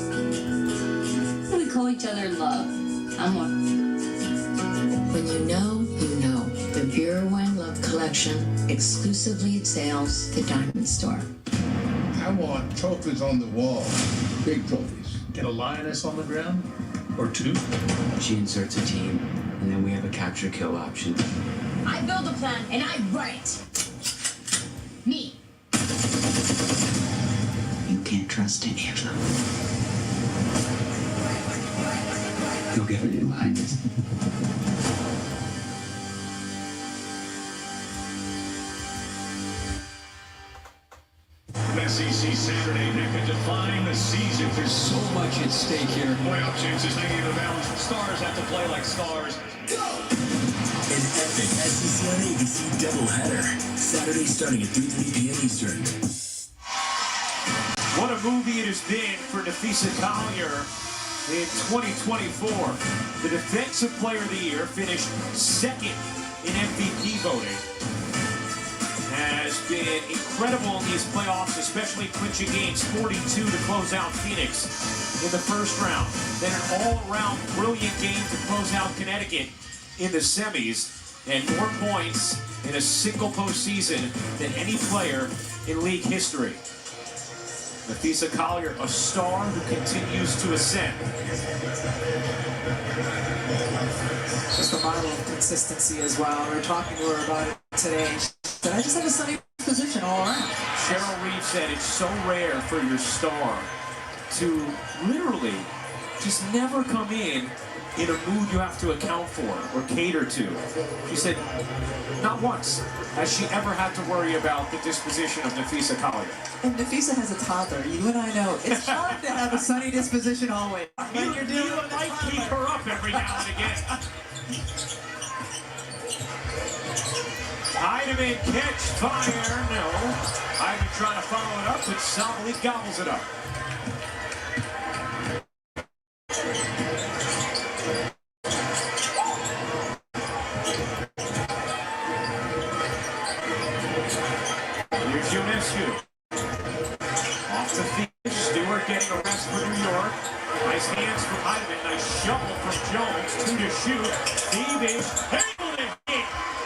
We call each other love. I'm one. When you know, you know. The Pure Wine Love Collection, exclusively at sales at Diamond Store. I want trophies on the wall. Big trophies. Get a lioness on the ground? Or two? She inserts a team, and then we have a capture-kill option. I build a plan, and I write. Me. You can't trust any of them. You'll get everything behind us. SEC Saturday that could define the season. There's so much at stake here. Playoff chances hanging in the balance. Stars have to play like stars. Go! An epic SEC on ABC doubleheader. Saturday starting at 3:30 p.m. Eastern. What a movie it has been for Nafisa Collier in 2024. The Defensive Player of the Year finished second in MVP voting. Has been incredible in these playoffs, especially clinching games 42 to close out Phoenix in the first round. Then an all-around brilliant game to close out Connecticut in the semis, and more points in a single postseason than any player in league history. Nafisa Collier, a star who continues to ascend. Just a model of consistency as well. We were talking to her about it today. I just have a sunny position all around. Cheryl Reeve said it's so rare for your star to literally just never come in a mood you have to account for or cater to. She said not once has she ever had to worry about the disposition of Nafisa Collier. And Nafisa has a toddler. You and I know it's hard to have a sunny disposition always. When you're dealing with might keep her up every now and again. Heidemann catch, fire, no. Heidemann trying to follow it up, but Sabalik gobbles it up. Here's Ionescu. Off the field, Stewart getting a rest for New York. Nice hands from Heidemann, nice shovel from Jones, 2 to shoot. Davis, able to hit.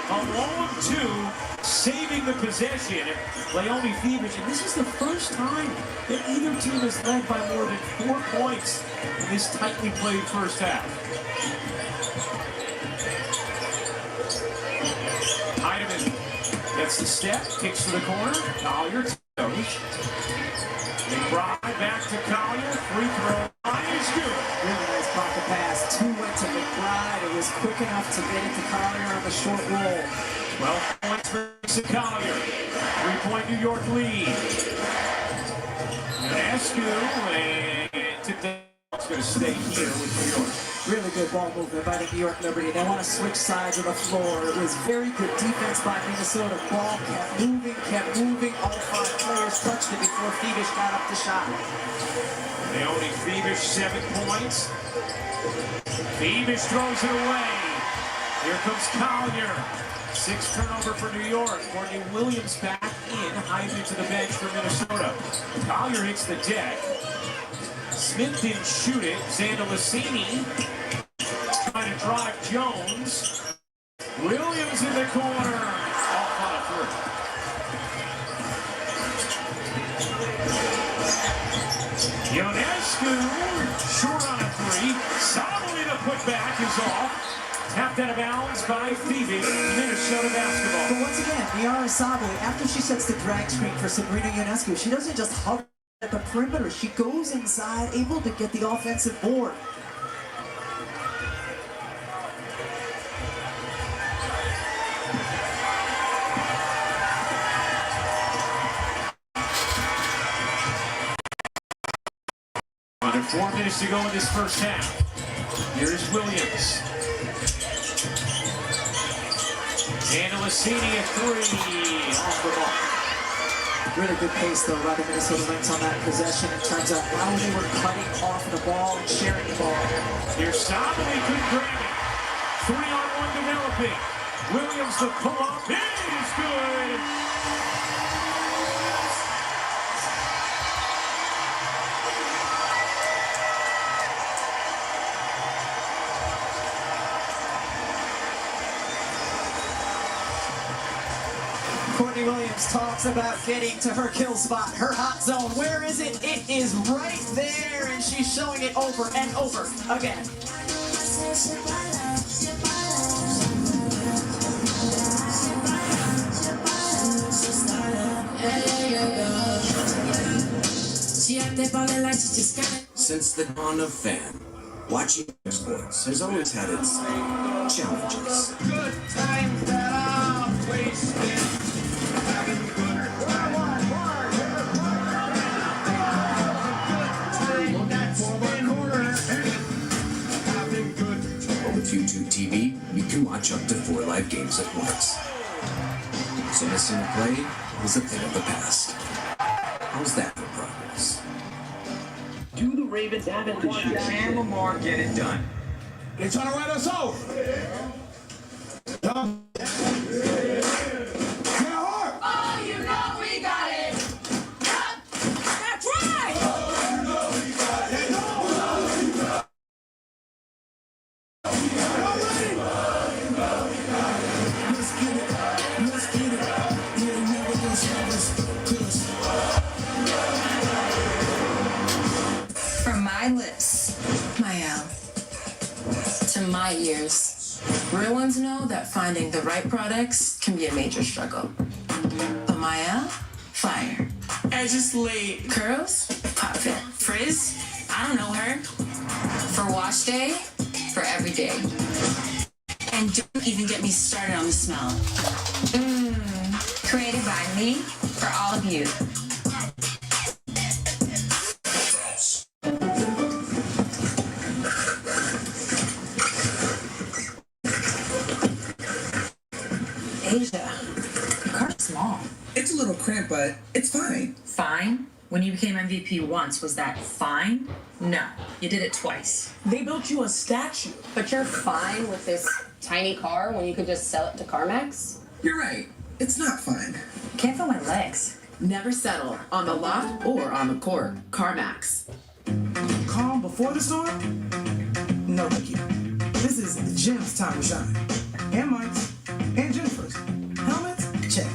A long 2, saving the possession. Leonie Thiebaud, and this is the first time that either team has led by more than 4 points in this tightly played first half. Heidemann gets the step, kicks to the corner. Collier goes. McBride back to Collier. Free throw line is good. Really nice pocket pass. 2 went to McBride. It was quick enough to get it to Collier on the short roll. 12 points for Collier. 3-point New York lead. Ionescu and it's going to stay here with New York. Really good ball movement by the New York Liberty. They want to switch sides of the floor. It was very good defense by Minnesota. Ball kept moving. All 5 players touched it before Phoebus got up the shot. Naomi Phoebus, 7 points. Phoebus throws it away. Here comes Collier. 6 turnover for New York. Courtney Williams back in, Heisman to the bench for Minnesota. Collier hits the deck. Smith didn't shoot it. Xander Lassini trying to drive Jones. Williams in the corner. Off on a 3. Ionescu short on a 3. Solidly the putback is off. Tapped out of bounds by Phoebe, Minnesota basketball. But once again, Miara Sabali, after she sets the drag screen for Sabrina Ionescu, she doesn't just hover at the perimeter. She goes inside, able to get the offensive board. Under 4 minutes to go in this first half. Here's Williams. And Lassini at 3 off the mark. Really good pace though by the Minnesota Lynx on that possession in terms of how they were cutting off the ball and sharing the ball. Here's Sabali could grab it. 3-on-1 developing. Williams the pull-up. It is good. Courtney Williams talks about getting to her kill spot, her hot zone. Where is it? It is right there, and she's showing it over and over again. Since the dawn of fan, watching sports has always had its challenges. Good times that are wasted. With YouTube TV, you can watch up to 4 live games at once. So missing a play is a thing of the past. How's that for progress? Do the Ravens have it this year? Can Lamar get it done? They're trying to write us off. Oh, you know we got it. That's right. From my lips, Mayel, to my ears, real ones know that finding the right products can be a major struggle. But Mayel, fire. Edge is late. Curls, pop it. Frizz, I don't know her. For wash day, for every day. And don't even get me started on the smell. Created by me, for all of you. Asia, your car's small. It's a little cramped, but it's fine. Fine? When you became MVP once, was that fine? No, you did it twice. They built you a statue. But you're fine with this tiny car when you could just sell it to CarMax? You're right. It's not fine. Can't feel my legs. Never settle on the lot or on the court. CarMax. Calm before the storm? No, thank you. This is Jim's time to shine. And Mike's. And Jennifer's. Helmets? Check.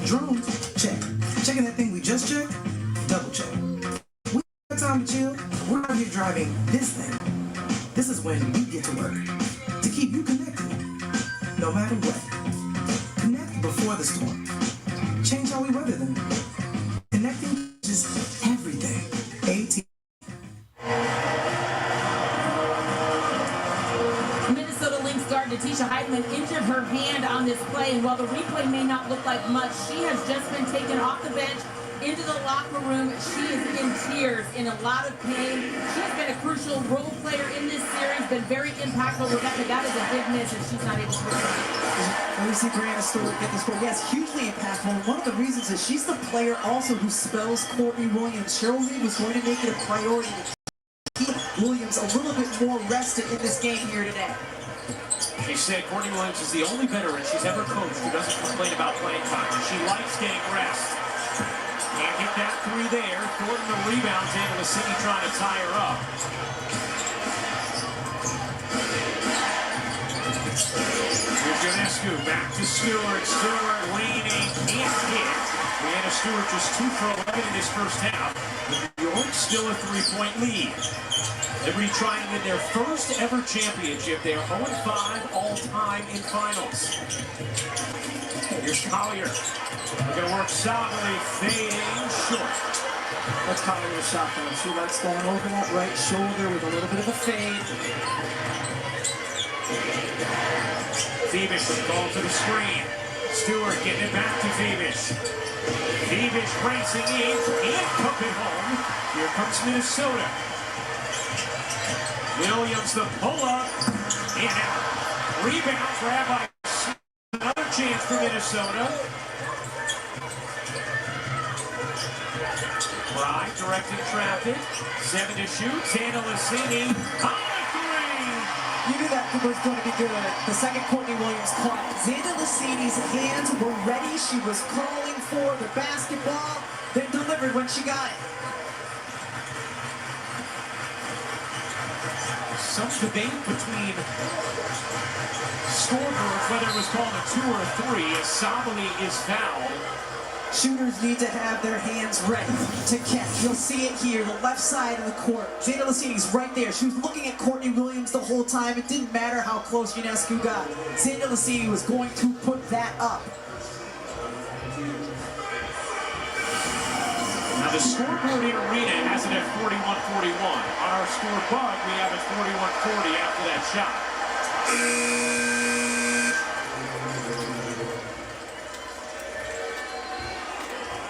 Drones? Check. Checking that thing we just checked? Double check. We got time to chill. We're out here driving this thing. This is when we get to work. To keep you connected. No matter what. Connect before the storm. Change how we weather them. Connecting is everything. AT. Minnesota Lynx guard guard, Natisha Heitman, injured her hand on this play, and while the replay may not look like much, she has just been taken off the bench into the locker room. She is in tears, in a lot of pain. She has been a crucial role player in this series, been very impactful. Rebecca, that is a big miss, and she's not able to return. We see Brianna Stewart get this goal. Yes, hugely impactful. And one of the reasons is she's the player also who spells Courtney Williams. Cheryl Reed was going to make it a priority to keep Williams a little bit more rested in this game here today. She said Courtney Williams is the only veteran she's ever coached who doesn't complain about playing time. She likes getting rest. Can't get that three there. Thornton the rebounds in, and the city trying to tie her up. Here's Ionescu, back to Stewart. Stewart leaning, can't hit. Brianna Stewart just 2 for 11 in this first half. New York still a 3-point lead. Liberty trying to win their first ever championship. They are 0-5 all-time in finals. Here's Collier. They're going to work solidly, fading short. That's Collier's shot though. She likes going over that right shoulder with a little bit of a fade. Phoebish with the ball to the screen. Stewart getting it back to Phoebish. Phoebish racing in and cup it home. Here comes Minnesota. Williams the pull-up and out. Rebound grab by another chance for Minnesota. Pride directing traffic. 7 to shoot. Santa Lucini. You knew that was going to be good. The second Courtney Williams caught. Xander Lucini's hands were ready. She was calling for the basketball, then delivered when she got it. Some debate between scoreboards whether it was called a 2 or a 3 as Sabali is fouled. Shooters need to have their hands ready to catch. You'll see it here, the left side of the court. Xander Lucini's right there. She was looking at Courtney Williams the whole time. It didn't matter how close Ionescu got. Xander Lucini was going to put that up. Now the scoreboard in Arena has it at 41-41. On our scoreboard, we have it 41-40 after that shot.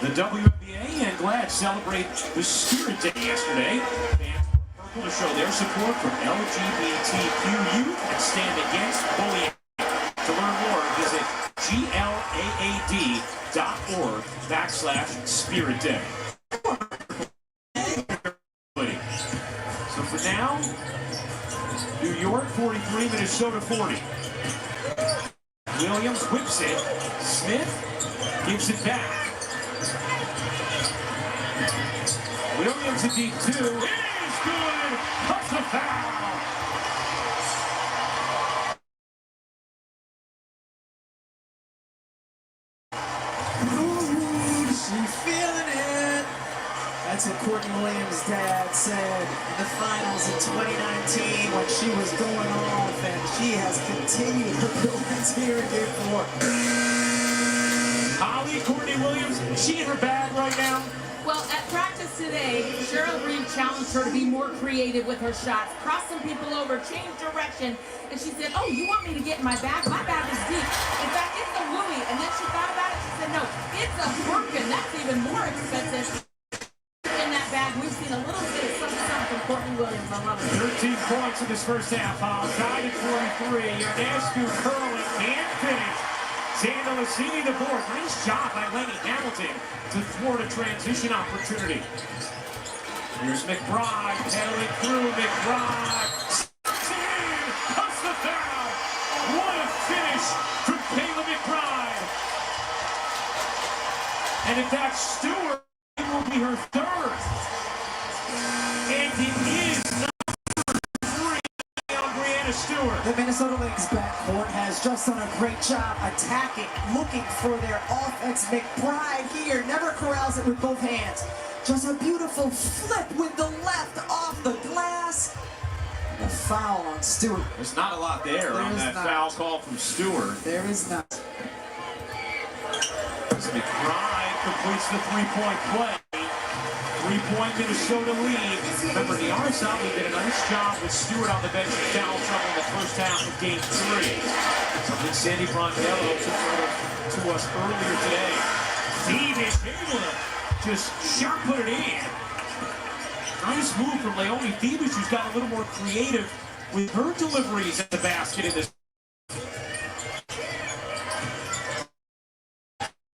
The WNBA and Glad celebrate the Spirit Day yesterday. Fans wore purple to show their support for LGBTQ youth and stand against bullying. To learn more, visit glaad.org/Spirit Day. So for now, New York 43, Minnesota 40. Williams whips it. Smith gives it back. Williams a deep 2. It is good. Cuts the foul. Ooh, she's feeling it. That's what Courtney Williams' dad said in the finals in 2019 when she was going off, and she has continued her brilliance here in Game 4. Holly, Courtney Williams, is she in her bag right now? Well, at practice today, Cheryl Reed challenged her to be more creative with her shots, cross some people over, change direction, and she said, oh, you want me to get in my bag? My bag is deep. In fact, it's a Louis. And then she thought about it. She said, no, it's a Birkin. That's even more expensive. In that bag, we've seen a little bit of something from Courtney Williams. I love it. 13 points in this first half. Tied at 43. Ionescu curling, can't finish. Xander Lucini the board. Nice job by Lenny Hamilton to thwart a transition opportunity. Here's McBride pedaling through. McBride. Cuts the foul. What a finish from Kayla McBride. And if that's Stewart, it will be her third. And it is number 3 on Brianna Stewart. The Minnesota Lynx backcourt has just done a great job attacking, looking for their offense. McBride here never corrals it with both hands. Just a beautiful flip with the left off the glass. And a foul on Stewart. There's not a lot there on that foul call from Stewart. There is not. As McBride completes the 3-point play. 3-point Minnesota lead. Remember, the RSL did a nice job with Stewart on the bench with foul trouble in the first half of Game 3. Something Sandy Brondello took to us earlier today. David Taylor just shot put it in. Nice move from Leonie Thiebisch, who's got a little more creative with her deliveries at the basket in this.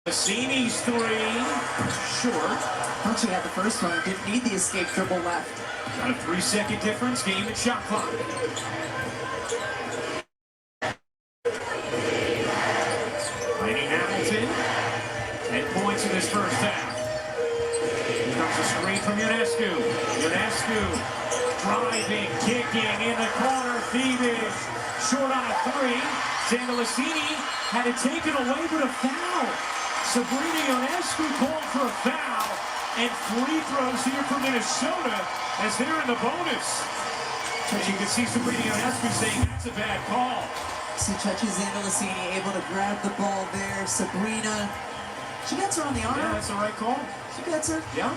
Cassini's three, short. Once you had the first one, didn't need the escape dribble left. Got a 3-second difference, game and shot clock. Heidi Hamilton, 10 points in this first half. Here comes a screen from Ionescu. Ionescu driving, kicking in the corner. Thiebisch short on a three. Zandalicini had it taken away, but a foul. Sabrina Ionescu called for a foul, and free throws here for Minnesota as they're in the bonus. And you can see Sabrina Ionescu saying that's a bad call. See Chachi Zandalicini able to grab the ball there. Sabrina, she gets her on the arm. Yeah, that's the right call. She gets her. Yeah.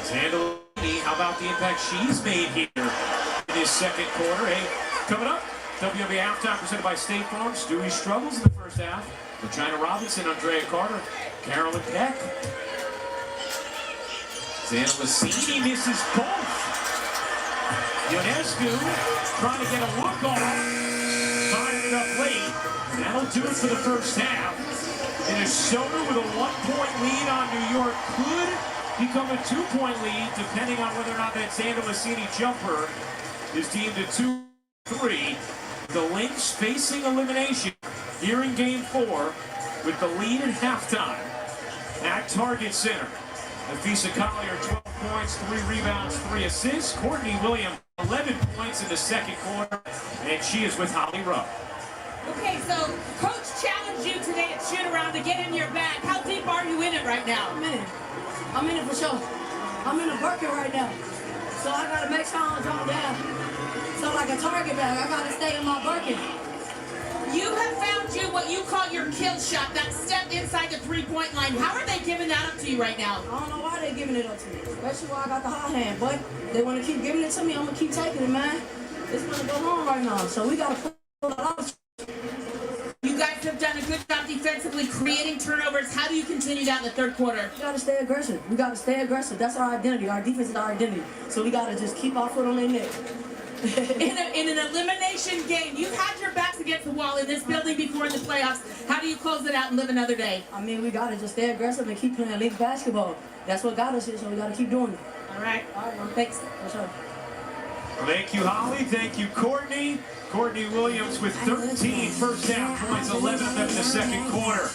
Zandalicini, how about the impact she's made here in this second quarter? Hey, coming up, WNBA halftime presented by State Farm. Stewie struggles in the first half. Regina Robinson, Andrea Carter, Carolyn Peck. Zandalicini misses both. Ionescu trying to get a look on. Fired it up late. That'll do it for the first half. Minnesota with a 1-point lead on New York could become a 2-point lead depending on whether or not that Zandalicini jumper is deemed a 2-3. The Lynx facing elimination here in Game 4 with the lead at halftime at Target Center. Nafisa Collier, 12 points, 3 rebounds, 3 assists. Courtney Williams, 11 points in the second quarter, and she is with Holly Rowe. Okay, so Coach challenged you today at shoot-around to get in your bag. How deep are you in it right now? I'm in it for sure. I'm in a bucket right now. So I gotta make sure I don't drop down. So like a target bag, I gotta stay in my bucket. You have found you what you call your kill shot, that step inside the three-point line. How are they giving that up to you right now? I don't know why they're giving it up to me. Especially why I got the hot hand. But they want to keep giving it to me, I'm gonna keep taking it, man. It's gonna go home right now. So we gotta pull it off. You guys have done a good job defensively, creating turnovers. How do you continue that in the third quarter? We gotta stay aggressive. We gotta stay aggressive. That's our identity. Our defense is our identity. So we gotta just keep our foot on their neck. in an elimination game, you've had your backs against the wall in this building before in the playoffs. How do you close it out and live another day? I mean, we gotta just stay aggressive and keep playing Lynx basketball. That's what got us here, so we gotta keep doing it. All right, well, thanks. For sure. Thank you, Holly. Thank you, Courtney. Courtney Williams with 13 first half points, 11 of them in the second quarter.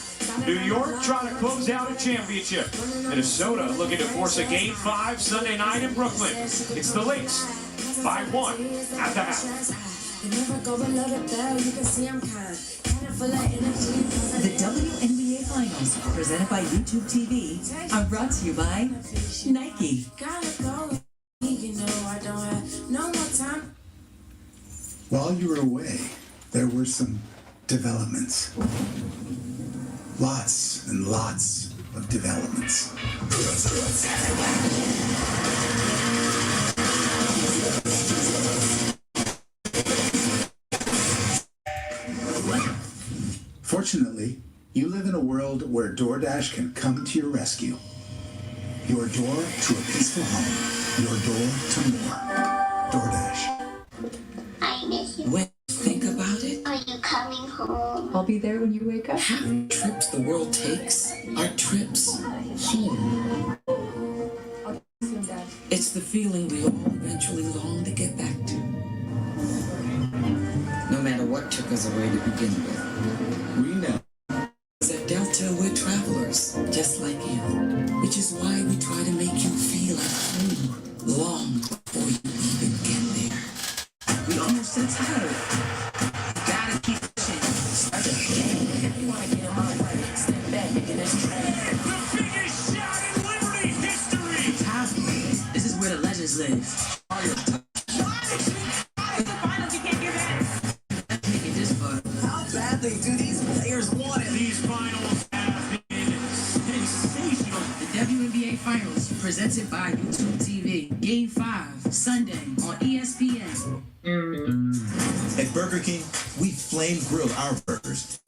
New York trying to close out a championship. Minnesota looking to force a Game 5 Sunday night in Brooklyn. It's the Lynx by 1 at the half. The WNBA Finals, presented by YouTube TV, are brought to you by Nike. While you were away, there were some developments. Lots and lots of developments. Fortunately, you live in a world where DoorDash can come to your rescue. Your door to a peaceful home. Your door to more. DoorDash. I miss you. When you think about it, Are you coming home? I'll be there when you wake up. Half trips the world takes are trips home. It's the feeling we all eventually long to get back to. No matter what took us away to begin with, we know at Delta we're travelers, just like you. Which is why we try to make you feel at home long before you even get there. We almost said tired. Gotta keep pushing. Start again. If you wanna get on my way, step back and get this track. The biggest shot in Liberty history! This is where the legends live. The finals, you can't give presented by YouTube TV. Game 5, Sunday on ESPN. At Burger King, we flame grill our burgers.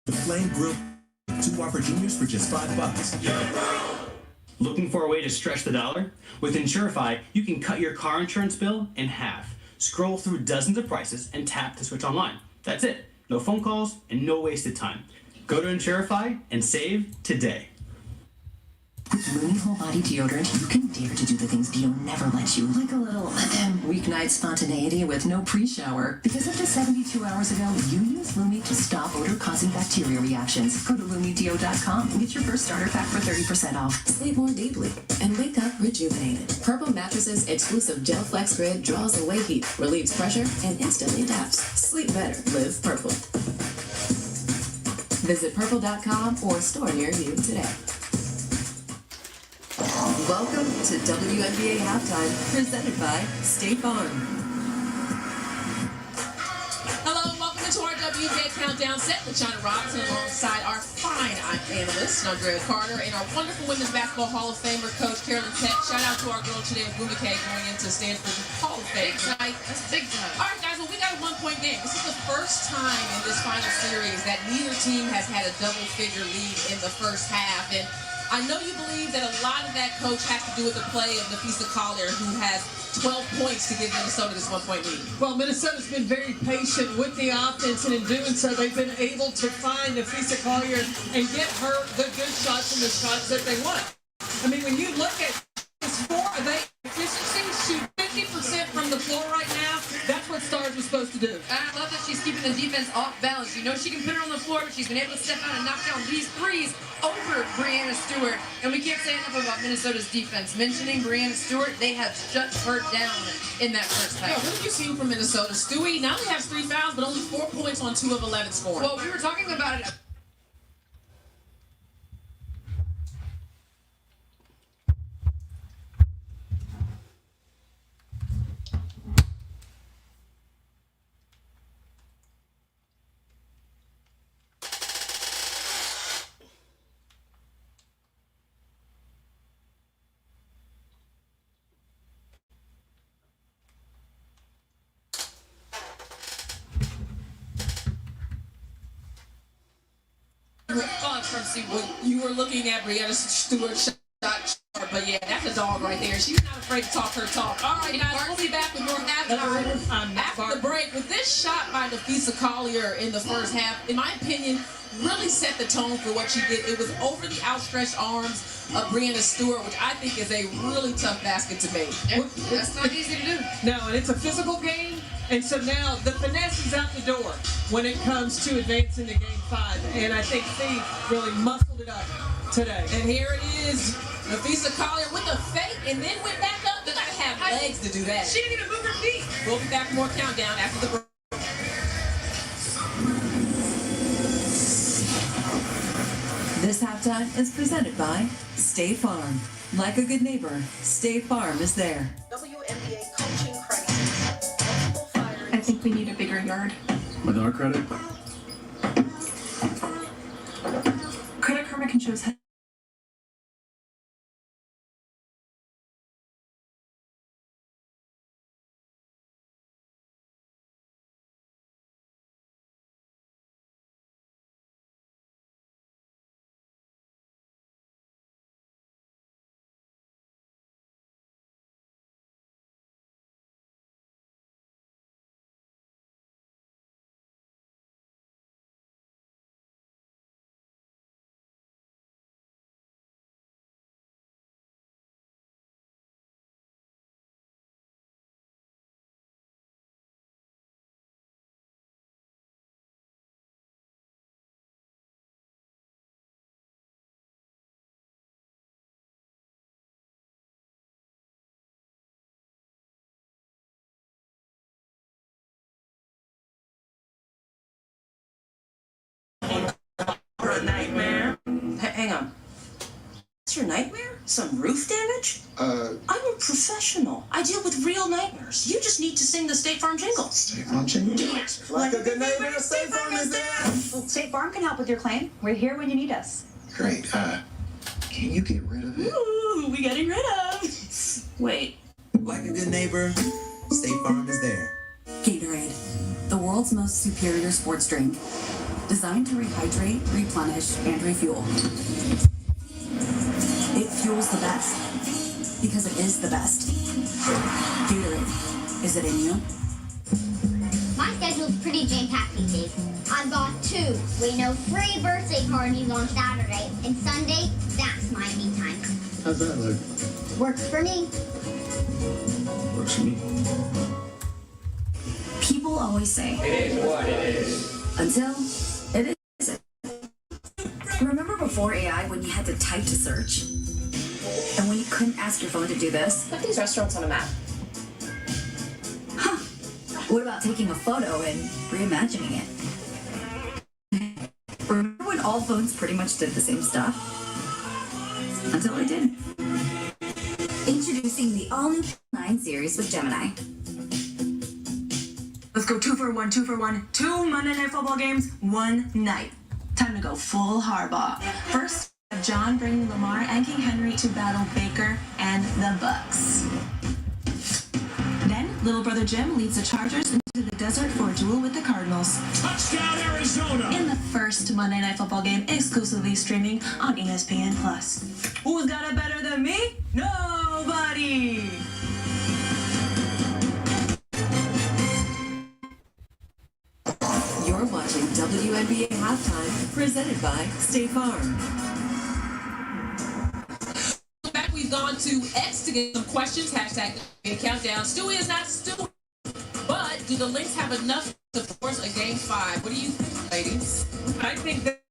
The flame grill 2 Whopper Juniors for just $5. Looking for a way to stretch the dollar? With Insurify, you can cut your car insurance bill in half. Scroll through dozens of prices and tap to switch online. That's it. No phone calls and no wasted time. Go to Insurify and save today. With Lumi Whole Body Deodorant, you can dare to do the things Dio never lets you. Like a little weeknight spontaneity with no pre-shower. Because up to 72 hours ago, you used Lumi to stop odor-causing bacteria reactions. Go to LumiDeo.com and get your first starter pack for 30% off. Sleep more deeply and wake up rejuvenated. Purple Mattress's exclusive Gel Flex Grid draws away heat, relieves pressure, and instantly adapts. Sleep better. Live Purple. Visit purple.com or a store near you today. Welcome to WNBA Halftime, presented by State Farm. Hello, welcome to our WNBA Countdown set with China Robinson alongside our fine analyst, Andrea Carter, and our wonderful Women's Basketball Hall of Famer, Coach Carolyn Peck. Shout out to our girl today, Wnba going into Stanford Hall of Fame. Big time. That's big time. All right, guys, well, we got a one-point game. This is the first time in this final series that neither team has had a double-figure lead in the first half, and I know you believe that a lot of that, Coach, has to do with the play of Nafisa Collier, who has 12 points to give Minnesota this one-point lead. Well, Minnesota's been very patient with the offense, and in doing so, they've been able to find Nafisa Collier and get her the good shots and the shots that they want. I mean, when you look at this floor, they efficiency, shoot 50% from the floor right now. That's what Stars was supposed to do. And I love that she's keeping the defense off balance. You know she can put her on the floor, but she's been able to step out and knock down these threes over Breanna Stewart. And we can't say enough about Minnesota's defense. Mentioning Breanna Stewart, they have shut her down in that first half. Yeah, what have you seen from Minnesota? Stewie not only has 3 fouls, but only 4 points on 2 of 11 scoring. Well, we were talking about it. You were looking at Breanna Stewart shot, but yeah, that's a dog right there. She's not afraid to talk her talk. All right, guys, we'll be back with more after the break. With this shot by Nafisa Collier in the first half, in my opinion, really set the tone for what she did. It was over the outstretched arms of Breanna Stewart, which I think is a really tough basket to make. That's not easy to do. No, and it's a physical game. And so now the finesse is out the door when it comes to advancing to Game 5. And I think Fee really muscled it up today. And here it is, Nafisa Collier with a fake and then went back up. You gotta have legs to do that. She didn't even move her feet. We'll be back with more Countdown after the break. This halftime is presented by State Farm. Like a good neighbor, State Farm is there. WNBA coaching crisis. I think we need a bigger yard. With our credit? Credit Karma can show us That's your nightmare? Some roof damage? I'm a professional. I deal with real nightmares. You just need to sing the State Farm jingle. State Farm jingle? Like a good neighbor, State Farm is there. State Farm can help with your claim. We're here when you need us. Great. Can you get rid of it? Ooh, we getting rid of. Wait. Like a good neighbor, State Farm is there. Gatorade, the world's most superior sports drink. Designed to rehydrate, replenish, and refuel. It fuels the best. Because it is the best. Gatorade, is it in you? My schedule's pretty jam-packed these days. I've got 2 free birthday parties on Saturday, and Sunday, that's my me time. How's that look? Works for me. Works for me. People always say, it is what it is. Until it isn't. Remember before AI when you had to type to search? And when you couldn't ask your phone to do this? Put these restaurants on a map. Huh. What about taking a photo and reimagining it? Remember when all phones pretty much did the same stuff? Until they didn't. Introducing the all-new 9 series with Gemini. Let's go 2 for 1, 2 for 1. 2 Monday Night Football games, 1 night. Time to go full Harbaugh. First, John bringing Lamar and King Henry to battle Baker and the Bucks. Then, little brother Jim leads the Chargers into the desert for a duel with the Cardinals. Touchdown, Arizona! In the first Monday Night Football game, exclusively streaming on ESPN+. Who's got it better than me? Nobody! You're watching WNBA Halftime, presented by State Farm. Back, we've gone to X to get some questions. Hashtag countdown. Stewie is not Stewie. But do the Lynx have enough to force a game 5? What do you think, ladies? I think that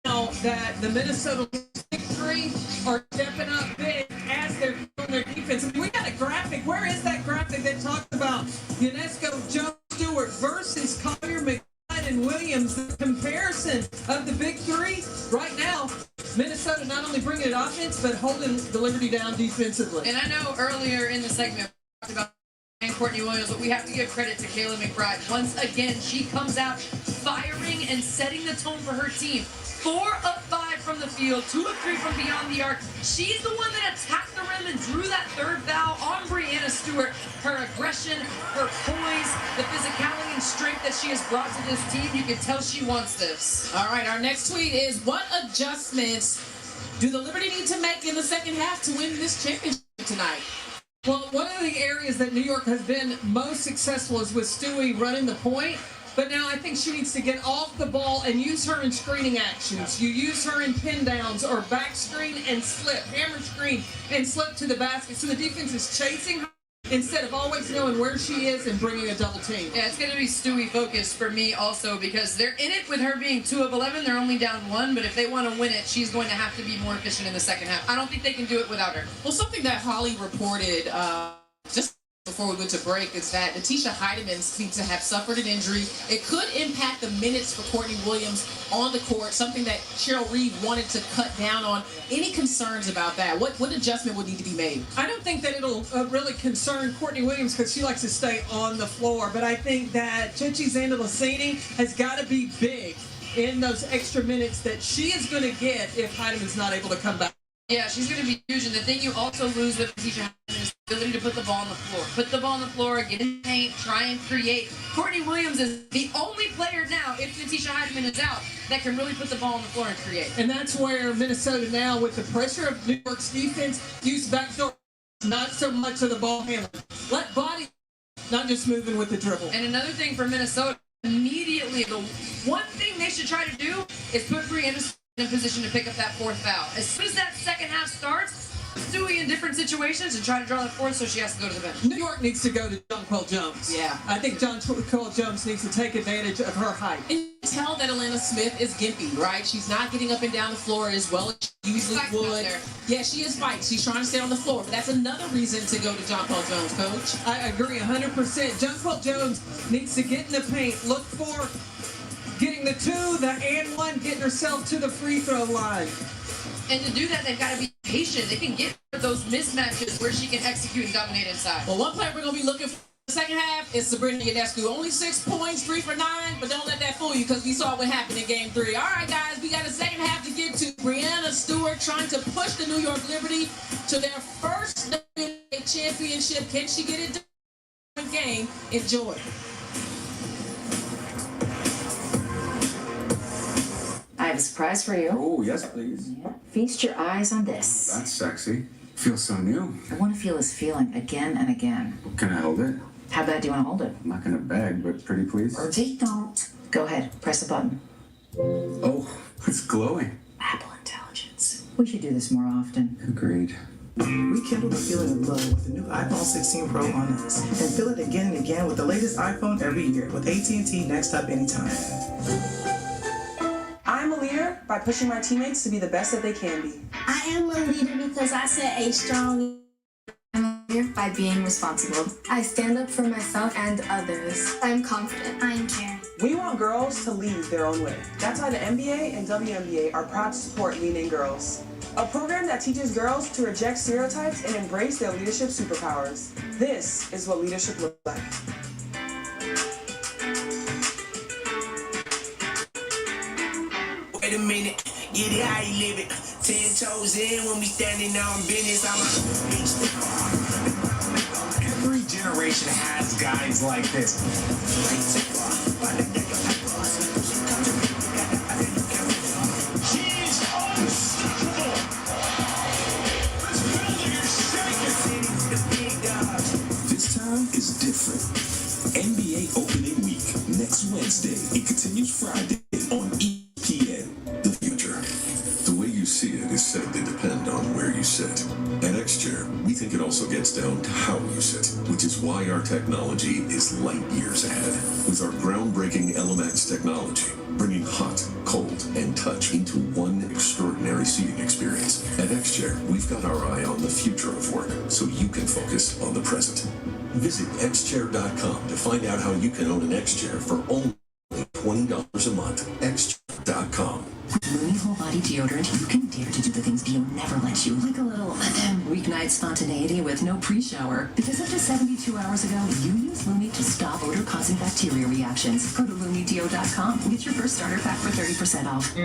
now that the Minnesota victory are stepping up big as they're on their defense. We got a graphic. Where is that graphic that talks about UNESCO, Joe Stewart versus Collier McBride and Williams? The comparison of the big 3 right now. Minnesota not only bringing it offense, but holding the Liberty down defensively. And I know earlier in the segment we talked about Courtney Williams, but we have to give credit to Kayla McBride. Once again, she comes out firing and setting the tone for her team. 4 of 5 from the field, 2 of 3 from beyond the arc. She's the one that attacked the rim and drew that 3rd foul on Breanna Stewart. Her aggression, her poise, the physicality and strength that she has brought to this team, you can tell she wants this. All right, our next tweet is, what adjustments do the Liberty need to make in the second half to win this championship tonight? Well, one of the areas that New York has been most successful is with Stewie running the point. But now I think she needs to get off the ball and use her in screening actions. You use her in pin downs or back screen and slip, hammer screen and slip to the basket. So the defense is chasing her instead of always knowing where she is and bringing a double team. Yeah, it's going to be Stewie focused for me also because they're in it with her being 2 of 11. They're only down 1, but if they want to win it, she's going to have to be more efficient in the second half. I don't think they can do it without her. Well, something that Holly reported just before we went to break is that Natisha Heidemann seems to have suffered an injury. It could impact the minutes for Courtney Williams on the court, something that Cheryl Reed wanted to cut down on. Any concerns about that? What adjustment would need to be made? I don't think that it'll really concern Courtney Williams because she likes to stay on the floor, but I think that Chichi Zandalasini has got to be big in those extra minutes that she is going to get if Heidemann's not able to come back. Yeah, she's going to be huge. And the thing you also lose with Natisha Heidemann is the ability to put the ball on the floor. Put the ball on the floor, get in the paint, try and create. Courtney Williams is the only player now, if Natisha Heidemann is out, that can really put the ball on the floor and create. And that's where Minnesota now, with the pressure of New York's defense, use backdoor, not so much of the ball handling. Let body, not just moving with the dribble. And another thing for Minnesota, immediately, the one thing they should try to do is put Breanna in position to pick up that 4th foul. As soon as that second half starts, Stewie in different situations and try to draw the 4th so she has to go to the bench. New York needs to go to Jonquel Jones. Yeah. I think Jonquel Jones needs to take advantage of her height. And you can tell that Atlanta Smith is gimpy, right? She's not getting up and down the floor as well as she usually would. Yeah, she is fighting. She's trying to stay on the floor. But that's another reason to go to Jonquel Jones, Coach. I agree 100%. Jonquel Jones needs to get in the paint, look for getting the 2, the and 1, getting herself to the free throw line. And to do that, they've got to be patient. They can get those mismatches where she can execute and dominate inside. Well, one player we're going to be looking for the second half is Sabrina Ionescu. Only 6 points, 3 for 9, but don't let that fool you because we saw what happened in Game 3. All right, guys, we got a second half to get to. Breanna Stewart trying to push the New York Liberty to their first WNBA championship. Can she get it done? Game. Enjoy. I have a surprise for you. Oh, yes, please. Yeah. Feast your eyes on this. That's sexy. Feels so new. I want to feel this feeling again and again. Can I hold it? How bad do you want to hold it? I'm not gonna beg, but pretty please. They don't. Go ahead, press the button. Oh, it's glowing. Apple Intelligence. We should do this more often. Agreed. Rekindle the feeling of glow with the new iPhone 16 Pro on us. And feel it again and again with the latest iPhone every year with AT&T Next Up Anytime. I'm a leader by pushing my teammates to be the best that they can be. I am a leader because I set a strong. I'm a leader by being responsible. I stand up for myself and others. I'm confident. I'm caring. We want girls to lead their own way. That's why the NBA and WNBA are proud to support Lean In Girls, a program that teaches girls to reject stereotypes and embrace their leadership superpowers. This is what leadership looks like. Wait a minute, get it how you live it. 10 toes in when we standing on business. I'm a Every generation has guys like this. She's unstoppable. This building is shaking. This time is different. NBA opening week next Wednesday. It continues Friday on ESPN. The future. The way you see it is said to depend on where you sit. At X-Chair, we think it also gets down to how you sit, which is why our technology is light years ahead. With our groundbreaking LMX technology, bringing hot, cold, and touch into one extraordinary seating experience. At X-Chair, we've got our eye on the future of work, so you can focus on the present. Visit xchair.com to find out how you can own an X-Chair for only $20 a month. Xchair.com. With Looney Whole Body Deodorant, you can dare to do the things Dio never lets you. Like a little weeknight spontaneity with no pre-shower. Because up to 72 hours ago, you used Looney to stop odor-causing bacteria reactions. Go to LooneyDeo.com and get your first starter pack for 30% off.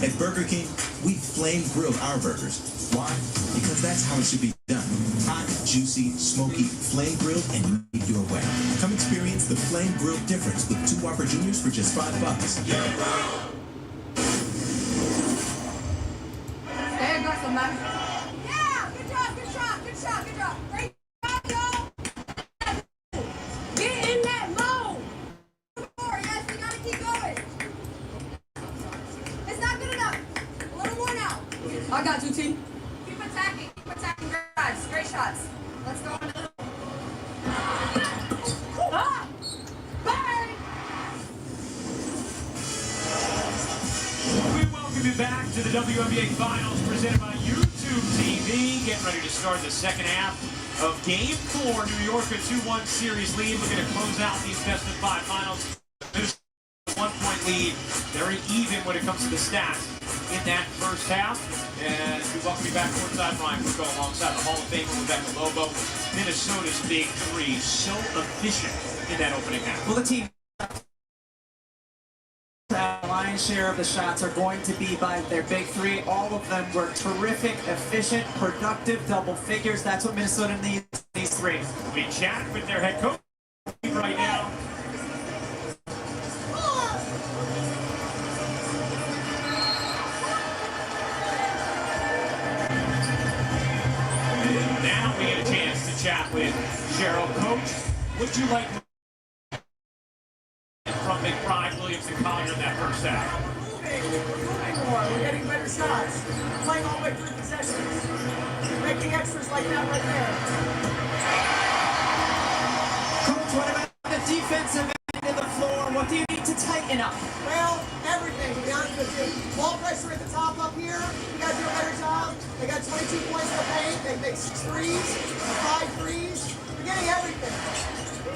At Burger King, we flame grill our burgers. Why? Because that's how it should be done. Hot, juicy, smoky, flame grilled, and you eat your way. Come experience the flame grilled difference with 2 Whopper Juniors for just $5. Stay aggressive, man. Yeah, good job, good shot, good shot, good job. Great job, y'all. Get in that mode. Yes, we gotta keep going. It's not good enough. A little more now. I got you, T. Keep attacking, guys. Great shots. Let's go on a little. Ah! Bang! We welcome you back to the WNBA Finals presented by YouTube TV. Getting ready to start the second half of Game 4. New York a 2-1 series lead. We're going to close out these best-of-5 finals. There's a 1-point lead. Very even when it comes to the stats in that first half. And we welcome you back courtside. Ryan Rucco alongside the Hall of Famer Rebecca Lobo. Minnesota's big three, so efficient in that opening half. Well, the team the lion's share of the shots are going to be by their big three. All of them were terrific, efficient, productive, double figures. That's what Minnesota needs, these three. We chat with their head coach right now. And now we get a chance to chat with Cheryl. Coach, would you like from McBride, Williams, and Collier in that first half? Moving more. We're getting better shots. Playing all the way through possessions. Making extras like that right there. Coach, what about the defensive end of the floor? What do you need to tighten up? Well, everything, to be honest with you. Ball pressure at the top up here. We got to do a better job. They got 22 points in the paint. They make 6 threes, 5 threes. We're getting everything.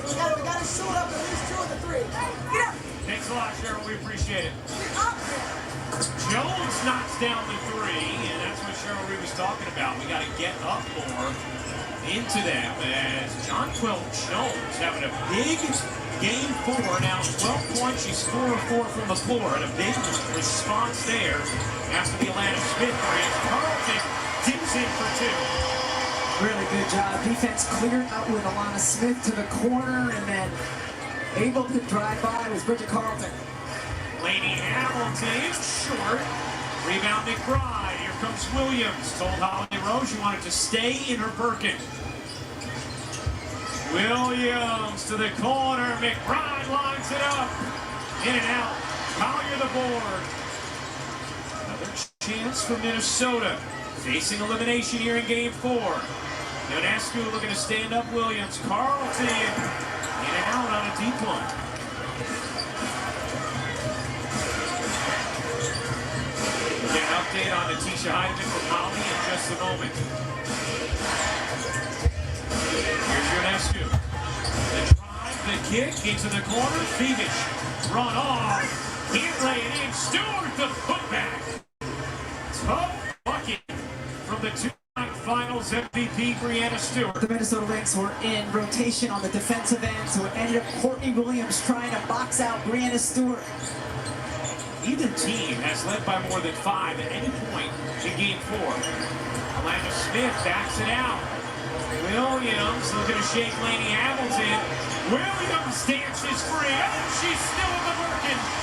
So we got to shoot up at least 2 of the 3. Get up. Thanks a lot, Cheryl. We appreciate it. Get up. Jones knocks down the three, and that's what Cheryl Reed was talking about. We got to get up more into them as Jonquel Jones having a big game 4. Now 12 points. She's 4 of 4 from the floor, and a big response there after the Atlanta Smith brand. Carlton dips in for 2. Really good job. Defense cleared out with Alana Smith to the corner, and then able to drive by was Bridget Carlton. Lady Hamilton short. Rebound McBride. Here comes Williams. Told Holly Rose she wanted to stay in her Birkin. Williams to the corner. McBride lines it up. In and out. Collier the board. Another chance for Minnesota. Facing elimination here in game 4. Ionescu looking to stand up Williams. Carlton in and out on a deep one. We'll get an update on Natisha Heidemann from Holly in just a moment. Here's Ionescu. The drive, the kick into the corner. Phoebus run off. Can't lay it in. Stewart the putback. Tough bucket from the 2 Finals MVP Brianna Stewart. The Minnesota Lynx were in rotation on the defensive end, so it ended up Courtney Williams trying to box out Brianna Stewart. Either team has led by more than 5 at any point in game 4. Alana Smith backs it out. Williams looking to shake Lainey Hamilton. Williams dances free. She's still in the Birkin.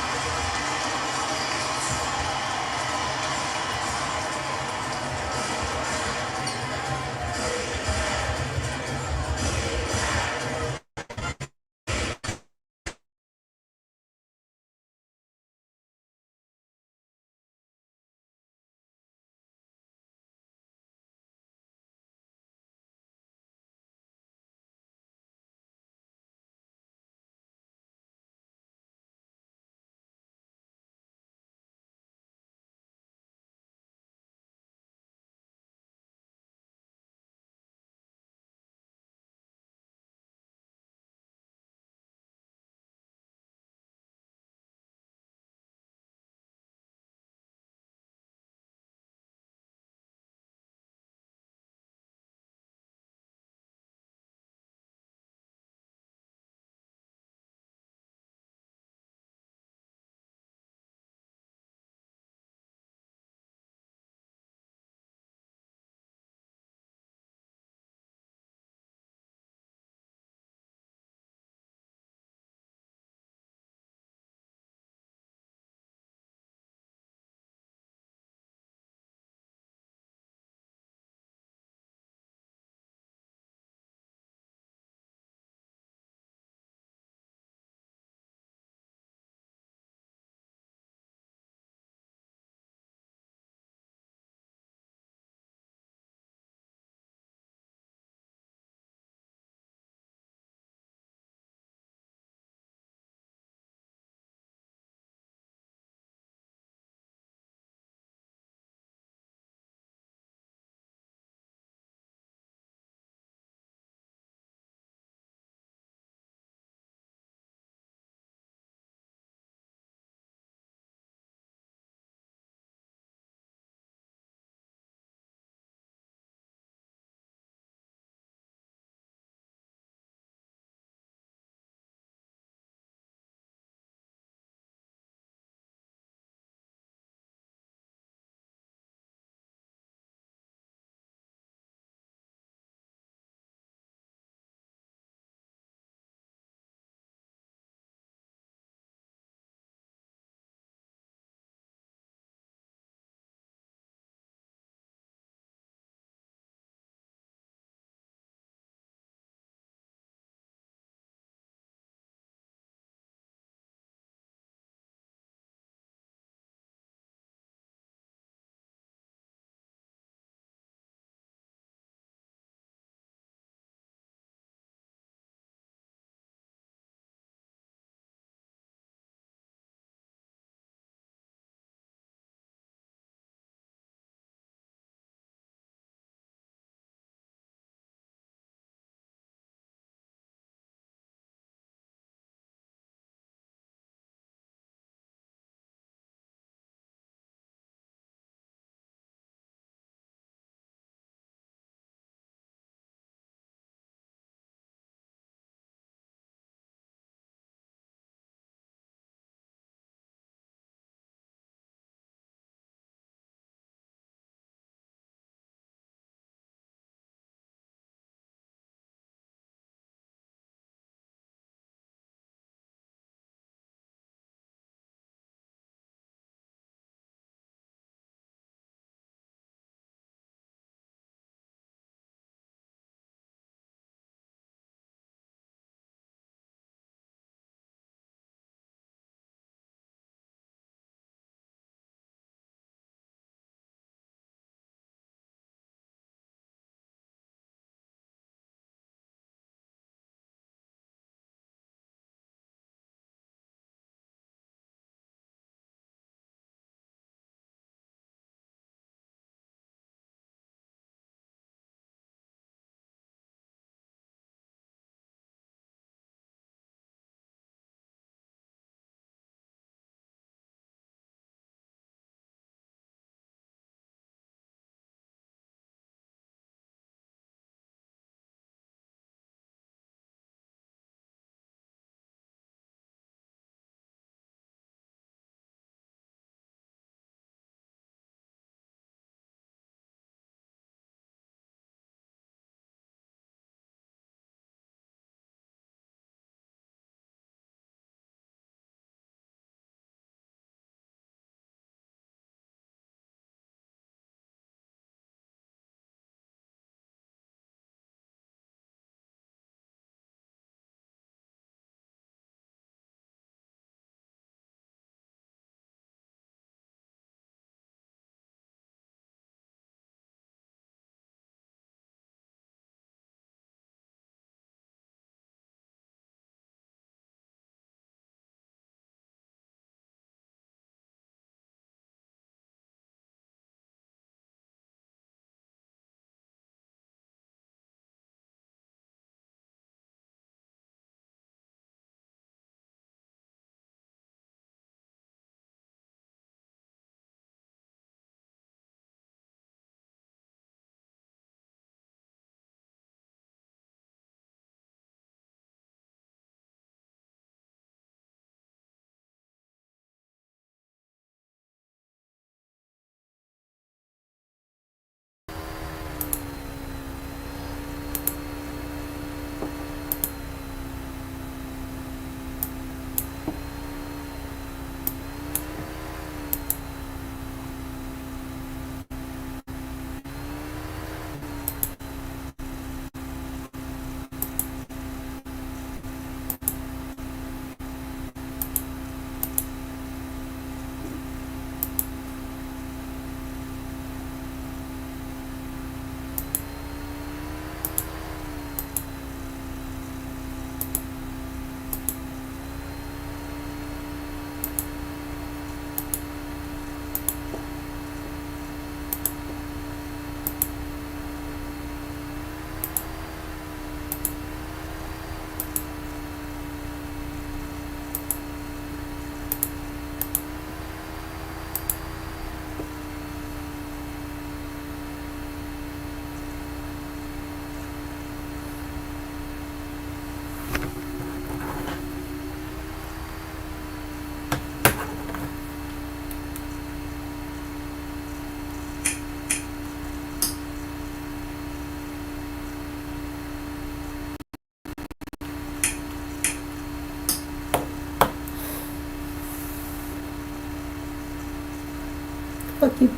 Fuck you.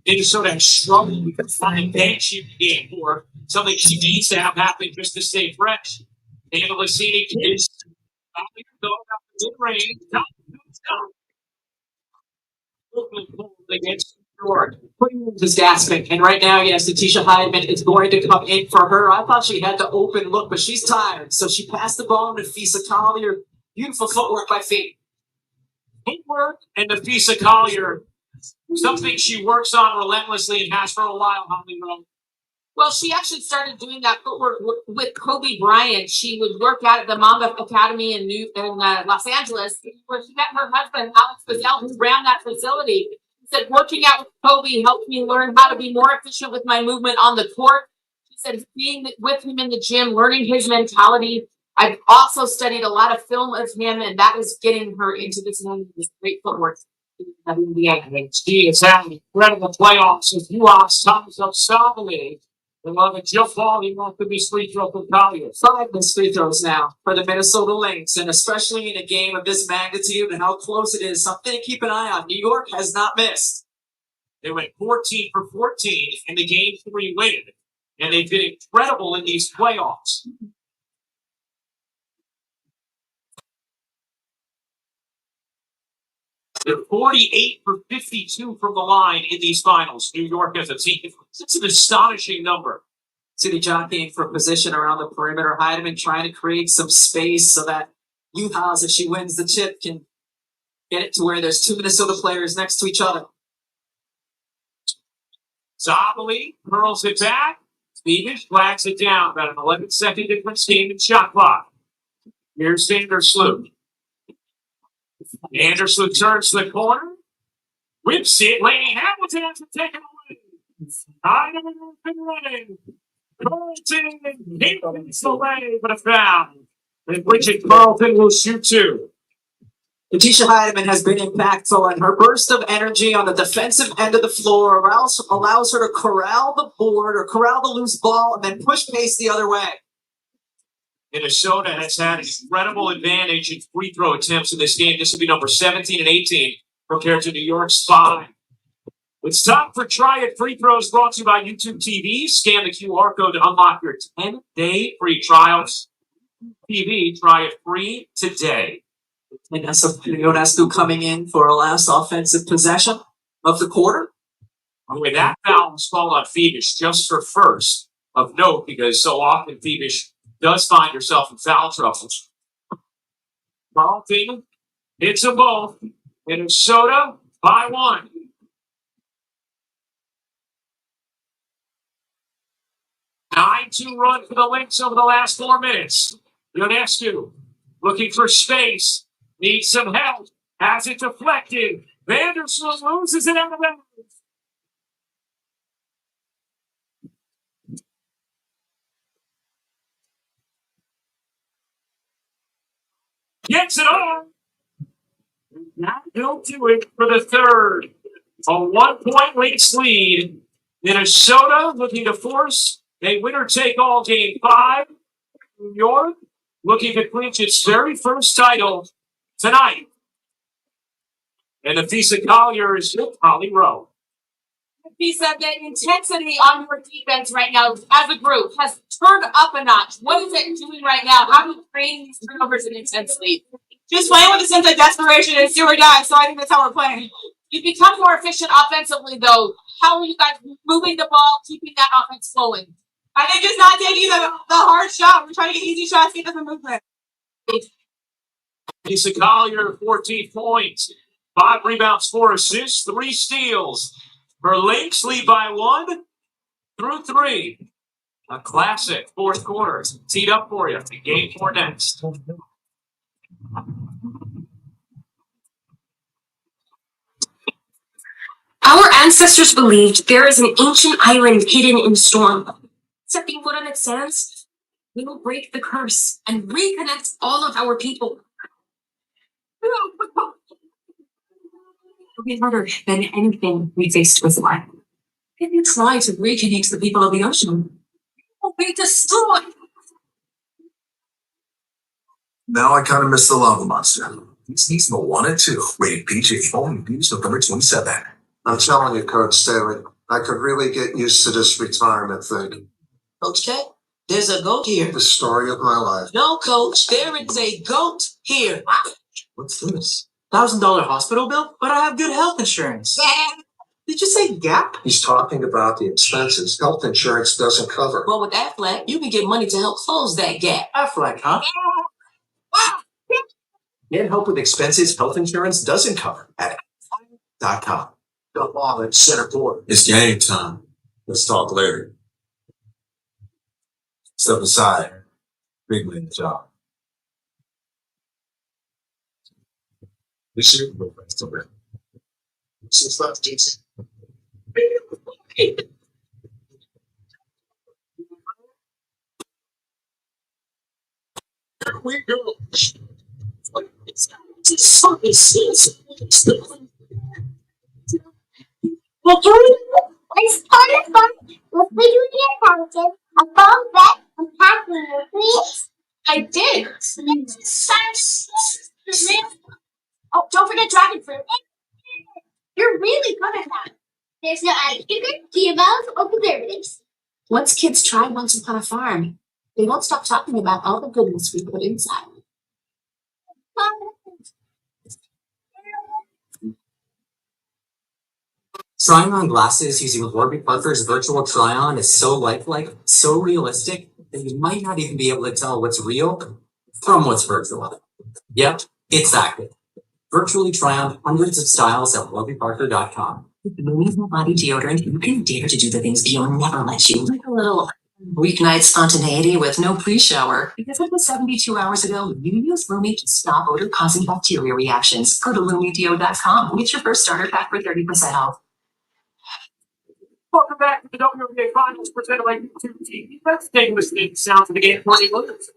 Minnesota struggled to find that chip game for something she needs to have happen just to stay fresh. And Lassini is going up the mid range. against New York. Is gasping, and right now, yes, Letitia Heidemann is going to come in for her. I thought she had the open look, but she's tired, so she passed the ball to Fisa Collier. Beautiful footwork by Fee. Footwork and Nafisa Collier, something she works on relentlessly and has for a while, Holly Rowe. Well, she actually started doing that footwork with Kobe Bryant. She would work out at the Mamba Academy in Los Angeles, where she met her husband, Alex Bazell, who ran that facility. She said, working out with Kobe helped me learn how to be more efficient with my movement on the court. She said, being with him in the gym, learning his mentality. I've also studied a lot of film of him, and that was getting her into this great footwork. She has had incredible playoffs with U.S. Thomas O'Sullivan. And while the jump ball, he wants to be free throw for Collier. 5 missed free throws now For the Minnesota Lynx, and especially in a game of this magnitude and how close it is, something to keep an eye on. New York has not missed. They went 14 for 14 in the Game 3 win, and they've been incredible in these playoffs. They're 48 for 52 from the line in these finals. New York as a team. It's an astonishing number. City jockeying for position around the perimeter. Heidemann trying to create some space so that Juhasz, if she wins the chip, can get it to where there's 2 Minnesota players next to each other. Zabali curls it back. Stevens flags it down. About an 11-second difference game in shot clock. Here's Vandersloot. Vandersloot turns to the corner. Whips it. Lady Hamilton has to take it away. Heidemann has been running. Carlton hits away for the foul. And Bridget Carlton will shoot 2. Letitia Heidemann has been impactful, and her burst of energy on the defensive end of the floor allows her to corral the board or corral the loose ball and then push pace the other way. Minnesota has had an incredible advantage in free throw attempts in this game. This will be number 17 and 18 compared to New York's 5. It's time for Try It free throws brought to you by YouTube TV. Scan the QR code to unlock your 10-day free trials. TV, try it free today. And Ionescu coming in for a last offensive possession of the quarter. Anyway, that foul was called on Phoebus, just her first of note, because so often Phoebus does find herself in foul trouble. Carlton hits them both. Minnesota by 1. A 9-2 run for the Lynx over the last 4 minutes. Ionescu looking for space. Needs some help. Has it deflected. Vandersloot loses it out of bounds. Gets it on. Now he'll do it for the third. A 1-point Lynx lead. Minnesota looking to force a winner-take-all game 5. New York looking to clinch its very first title tonight. And Nafisa Collier is with Holly Rowe. Nafisa, the intensity on your defense right now as a group has turned up a notch. What is it doing right now? How are you creating these turnovers and intensity? Just playing with a sense of desperation and do or die, so I think that's how we're playing. You've become more efficient offensively, though. How are you guys moving the ball, keeping that offense flowing? I think just not taking the hard shot. We're trying to get easy shots, get them movement. Lisa Collier, 14 points, 5 rebounds, 4 assists, 3 steals. Her Lynx lead by 1 through 3. A classic fourth quarter. Teed up for you. Game 4 next. Our ancestors believed there is an ancient island hidden in storm. Setting foot on its sands, we will break the curse and reconnect all of our people. It will be harder than anything we faced before. If you try to reconnect the people of the ocean, you will be destroyed. Now I kind of miss the lava monster. He's the 1 and 2. Rated PG. Only views November 27. I'm telling you, Coach Staley, I could really get used to this retirement thing. Coach K, there's a goat here. The story of my life. No, Coach, there is a goat here. What's this? $1,000 hospital bill? But I have good health insurance. Did you say Gap? He's talking about the expenses health insurance doesn't cover. Well, with Aflac, you can get money to help close that gap. Aflac, huh? Get help with expenses health insurance doesn't cover at .com. The law at center court. It's game time. Let's talk later. Step aside. Big man job. The Super Bowl festival. Since last Jason. Here we go. Sorry, season. Well, I started fun with figuring accounting, a phone bet, and packing your please. I did. Oh, don't forget dragon fruit. You're really good at that. There's no added sugar, GMOs, or preservatives. Once kids try Once Upon a Farm, they won't stop talking about all the goodness we put inside. Trying on glasses using Warby Parker's virtual try-on is so lifelike, so realistic, that you might not even be able to tell what's real from what's virtual. Yep, it's that good. Virtually try on hundreds of styles at warbyparker.com. With the Wnba body deodorant, you can dare to do the things Gil never lets you. Like a little weeknight spontaneity with no pre-shower. Because it was 72 hours ago, you used Lumi to stop odor-causing bacteria reactions. Go to LumiDeo.com and get your first starter pack for 30% off. Welcome back to the WNBA Finals presented by YouTube TV. Let's take a listen to the sounds of the game. 20 minutes.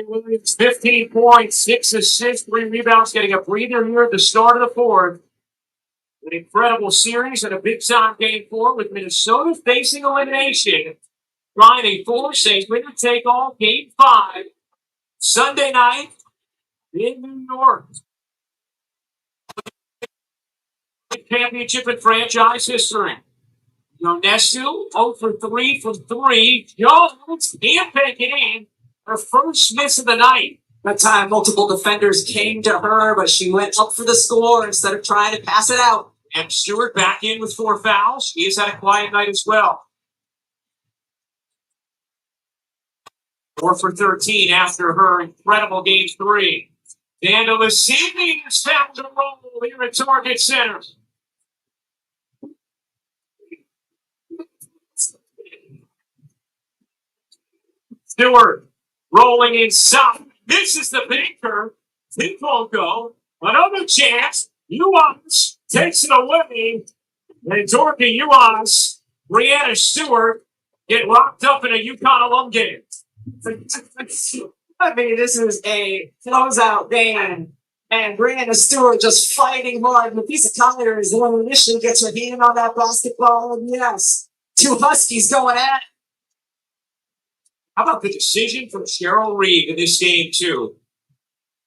Williams, 15 points, 6 assists, 3 rebounds, getting a breather here at the start of the fourth. An incredible series and a big-time game 4 with Minnesota facing elimination. Trying a 4-6 winner-take-all game 5, Sunday night in New York. Championship in franchise history. Ionescu, 0 for 3 from 3. Jones can't make it in. Her first miss of the night. That time, multiple defenders came to her, but she went up for the score instead of trying to pass it out. And Stewart back in with 4 fouls. He has had a quiet night as well. 4 for 13 after her incredible game 3. Vandalisini is found to roll here at Target Center. Stewart rolling inside. Misses the banker. It won't go. Another chance. Uans takes it away. And Dorothy Uans, Brianna Stewart get locked up in a UConn alum game. I mean, this is a closeout game. And Brianna Stewart just fighting hard. Mafisa Collier is the one who initially gets her hand on that basketball. And yes, 2 Huskies going at it. How about the decision from Cheryl Reed in this game, too?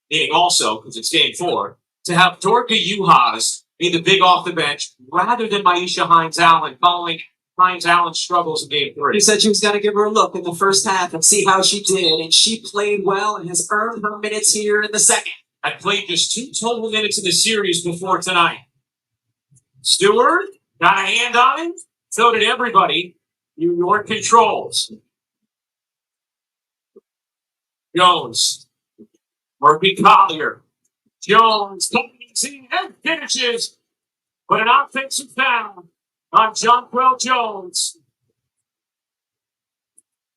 Meaning also, because it's game 4, to have Dorka Uhas be the big off the bench rather than Maisha Hines-Allen following Hines-Allen's struggles in game 3. He said she was going to give her a look in the first half and see how she did. And she played well and has earned her minutes here in the second. I played just 2 total minutes in the series before tonight. Stewart got a hand on him. So did everybody. New York controls. Jones. Murphy Collier. Jones comes in and finishes. But an offensive foul on Jonquel Jones.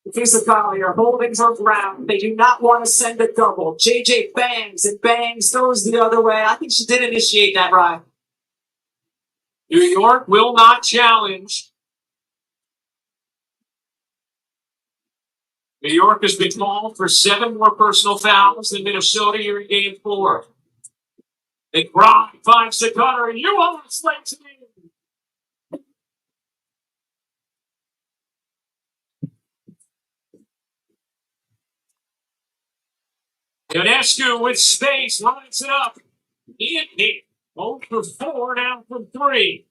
Mafisa Collier holding her ground. They do not want to send a double. JJ bangs and bangs, goes the other way. I think she did initiate that ride. New York will not challenge. New York has been called for 7 more personal fouls than Minnesota here in game 4. McBride finds the cutter, and Uwan slings it in. Ionescu with space, lines it up. It 0 for 4 now from 3.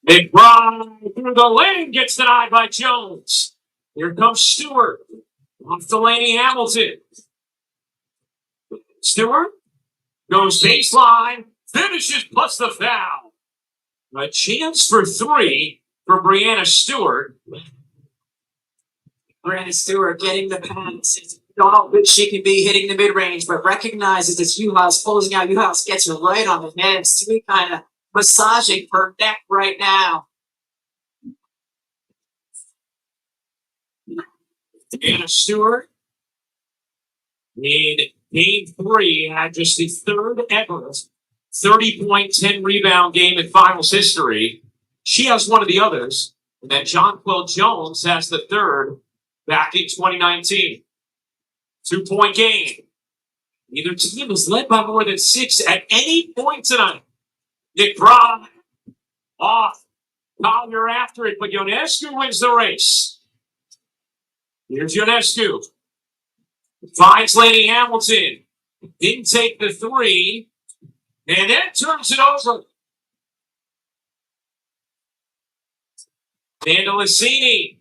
McBride through the lane gets denied by Jones. Here comes Stewart. Off Delaney Hamilton. Stewart goes baseline, finishes plus the foul. A chance for 3 for Brianna Stewart. Brianna Stewart getting the pass. Don't know that she can be hitting the mid-range, but recognizes it's Uhouse closing out. Uhouse gets her right on the head. Stewart kind of massaging her neck right now. Brianna Stewart in game 3 had just the 3rd ever 30-point, 10-rebound game in finals history. She has one of the others, and then Jonquil Jones has the 3rd back in 2019. 2-point game. Neither team is led by more than 6 at any point tonight. McBride off. Collier after it, but Ionescu wins the race. Here's Ionescu. Finds Lady Hamilton. Didn't take the 3. And then turns it over. Vandelicini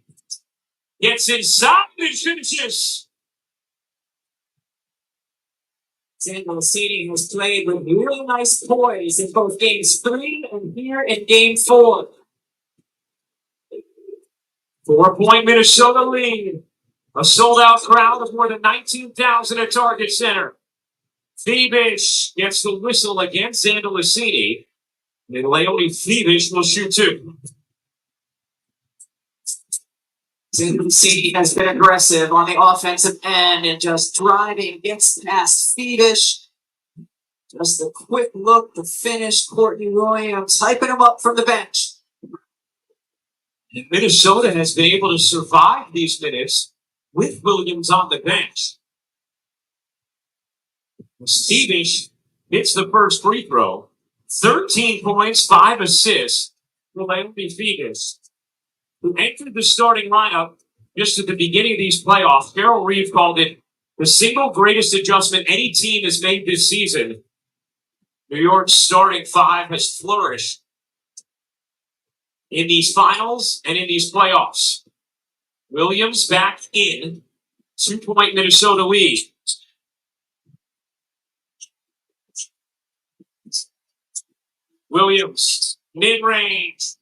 gets inside and finishes. Vandelicini has played with really nice poise in both games 3 and here in game 4. 4-point Minnesota lead. A sold-out crowd of more than 19,000 at Target Center. Phoebus gets the whistle against Vandelicini. And Leonie Phoebus will shoot 2. Vandelicini has been aggressive on the offensive end and just driving, gets past Phoebus. Just a quick look to finish. Courtney Williams hyping him up from the bench. Minnesota has been able to survive these minutes with Williams on the bench. Phoebus hits the first free throw. 13 points, 5 assists for Leonie Phoebus, who entered the starting lineup just at the beginning of these playoffs. Carol Reeve called it the single greatest adjustment any team has made this season. New York's starting 5 has flourished in these finals and in these playoffs. Williams back in. 2-point Minnesota lead. Williams, mid-range.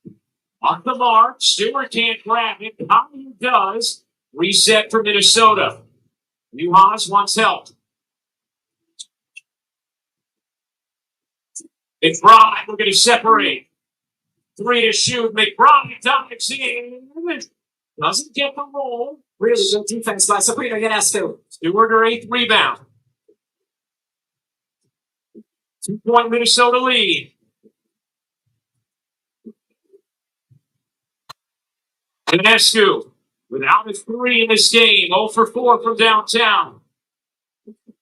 On the mark, Stewart can't grab it. Collier does. Reset for Minnesota. New Haas wants help. McBride, we're going to separate. 3 to shoot. McBride dives in. Doesn't get the roll. Really good defense by Sabrina Ionescu. Stewart, her 8th rebound. 2-point Minnesota lead. Ionescu, without a 3 in this game, 0 for 4 from downtown.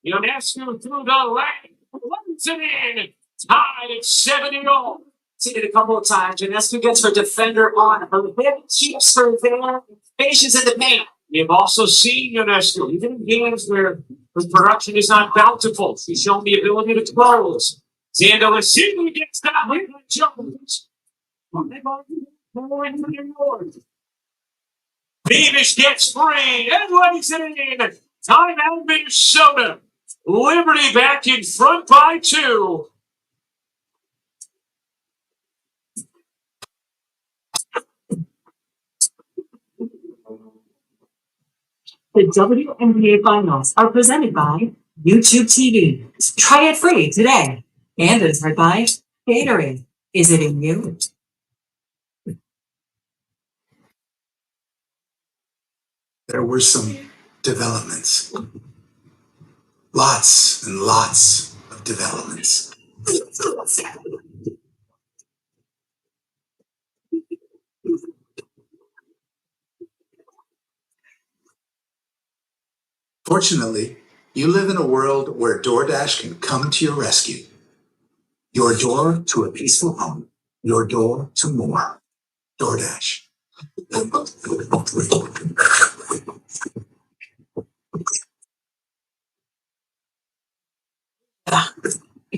Ionescu through the lane, runs it in, tied at 70-0. Seen it a couple of times. Ionescu gets her defender on her hip, keeps her there, patience in the paint. We've also seen Ionescu, even in games where her production is not bountiful. She's shown the ability to close. Vandelicini gets that with Jones. Beamish gets free and lays it in. Timeout Minnesota. Liberty back in front by 2. The WNBA Finals are presented by YouTube TV. Try it free today. And it's heard by Gatorade. Is it in you? There were some developments. Lots and lots of developments. Fortunately, you live in a world where DoorDash can come to your rescue. Your door to a peaceful home. Your door to more. DoorDash.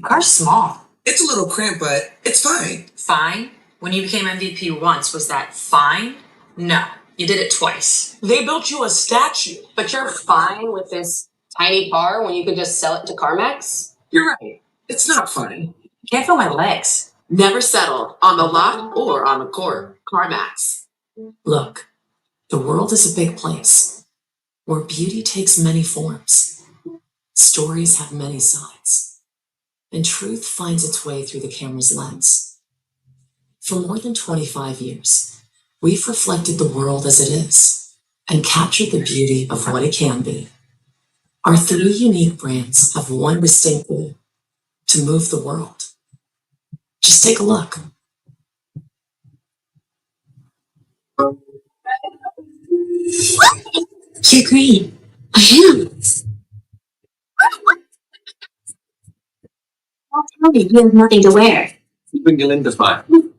Ours small. It's a little cramped, but it's fine. Fine? When you became MVP once, was that fine? No, you did it twice. They built you a statue. But you're fine with this tiny car when you could just sell it to CarMax? You're right. It's not fine. Can't feel my legs. Never settle on the lot or on the court. CarMax. Look, the world is a big place where beauty takes many forms. Stories have many sides, and truth finds its way through the camera's lens. For more than 25 years, we've reflected the world as it is and captured the beauty of what it can be. Our 3 unique brands have one distinct goal: to move the world. Just take a look. You're great. I am. Don't tell me you have nothing to wear. Bring Wnba by. The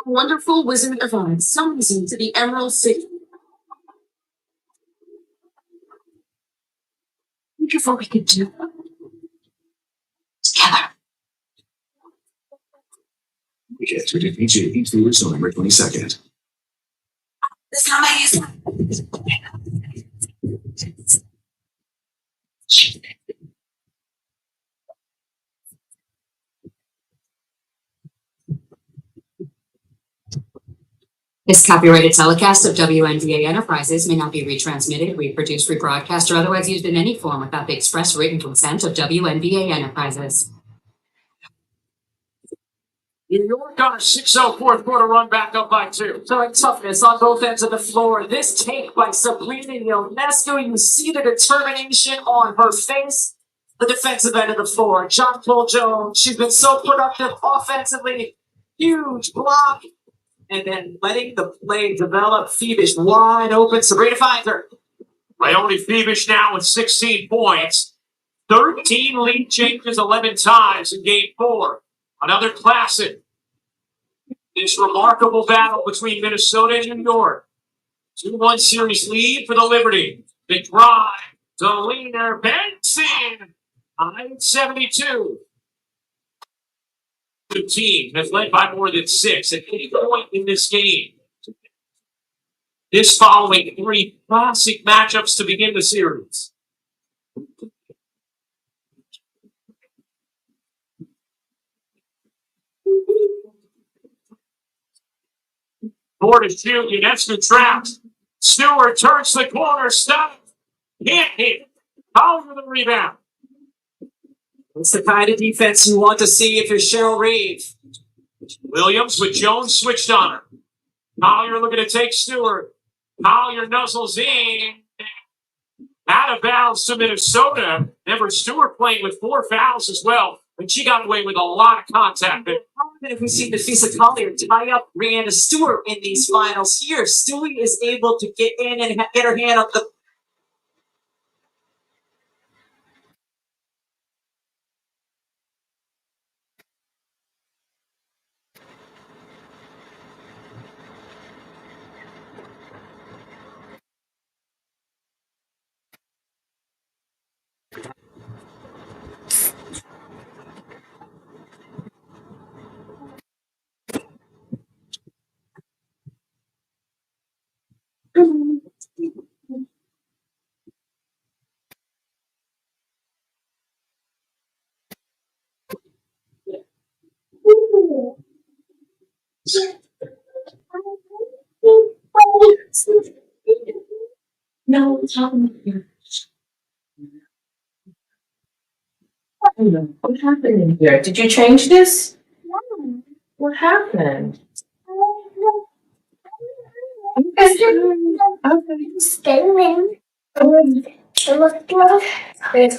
wonderful Wizard of Oz summons you to the Emerald City. Think of what we could do together. We get to the PG Tours on November 22nd. This time I use This copyrighted telecast of WNBA Enterprises may not be retransmitted, reproduced, rebroadcast, or otherwise used in any form without the express written consent of WNBA Enterprises. New York on a 6-0 fourth quarter run back up by 2. Showing toughness on both ends of the floor. This take by Sabrina Ionescu, you see the determination on her face. The defensive end of the floor, John Paul Jones. She's been so productive offensively. Huge block. And then letting the play develop. Phoebish wide open. Sabrina finds her. Leone Phoebish now with 16 points. 13 lead changes 11 times in game 4. Another classic. This remarkable battle between Minnesota and New York. 2-1 series lead for the Liberty. Big drive. Delina Benson. 972. The team has led by more than 6 at any point in this game. This following 3 classic matchups to begin the series. Four to shoot. Ionescu trapped. Stewart turns the corner. Stop. Can't hit. Foul for the rebound. It's the kind of defense you want to see if you're Cheryl Reeve. Williams with Jones switched on her. Collier looking to take Stewart. Collier nuzzles in. Out of bounds to Minnesota. Remember, Stewart playing with 4 fouls as well. And she got away with a lot of contact. If we see Nafisa Collier tie up Brianna Stewart in these finals here, Stewie is able to get in and get her hand up the. No, what's happening here? What happened in here? Did you change this? What happened? Scaling. It looked like it's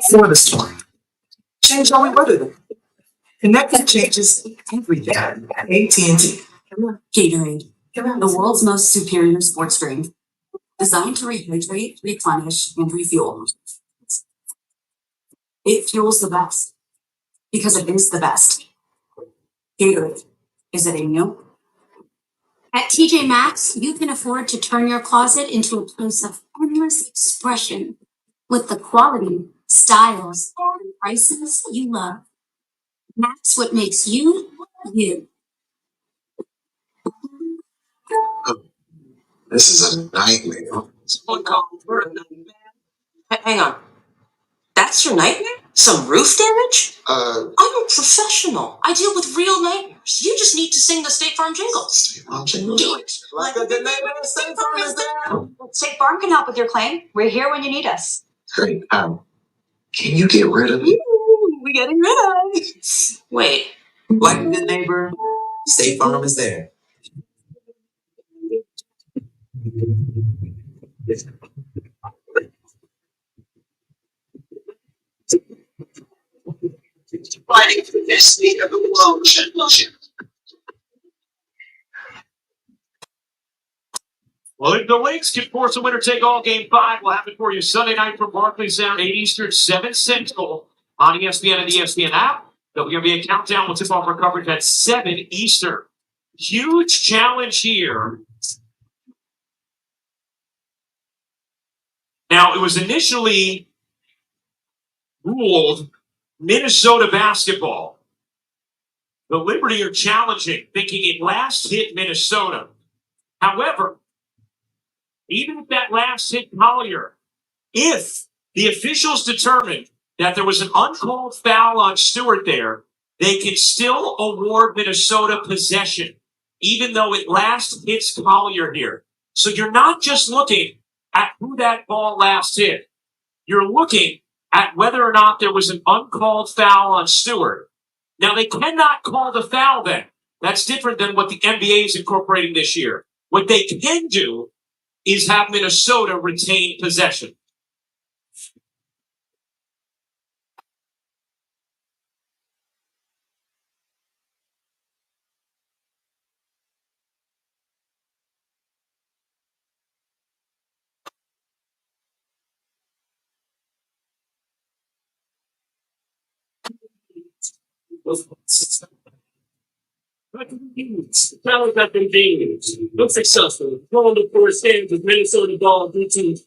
For the story. Change how we weather them. Connected changes everything. AT&T. Gatorade, the world's most superior sports drink, designed to rehydrate, replenish, and refuel. It fuels the best, because it is the best. Gatorade, is it in you? At TJ Maxx, you can afford to turn your closet into a place of endless expression with the quality, styles, and prices you love. That's what makes you, you. This is a nightmare. Someone called her a nightmare. Hang on. That's your nightmare? Some roof damage? I'm a professional. I deal with real nightmares. You just need to sing the State Farm jingle. State Farm jingle? Do it. Like a good neighbor, State Farm is there. State Farm can help with your claim. We're here when you need us. Great. Can you get rid of it? Ooh, we getting rid. Wait. Like a good neighbor, State Farm is there. Fighting for the destiny of the world championship. Well, if the Lynx can force a winner-take-all Game 5, we'll have it for you Sunday night from Barclays Sound, 8 Eastern, 7 Central on ESPN and the ESPN app. There'll be a countdown with tip-off our coverage at 7 Eastern. Huge challenge here. Now, it was initially ruled Minnesota basketball. The Liberty are challenging, thinking it last hit Minnesota. However, even if that last hit Collier, if the officials determined that there was an uncalled foul on Stewart there, they can still award Minnesota possession, even though it last hits Collier here. So you're not just looking at who that ball last hit. You're looking at whether or not there was an uncalled foul on Stewart. Now, they cannot call the foul then. That's different than what the NBA is incorporating this year. What they can do is have Minnesota retain possession. Challenge has been gained. Look successful. Going to four stands with Minnesota ball due to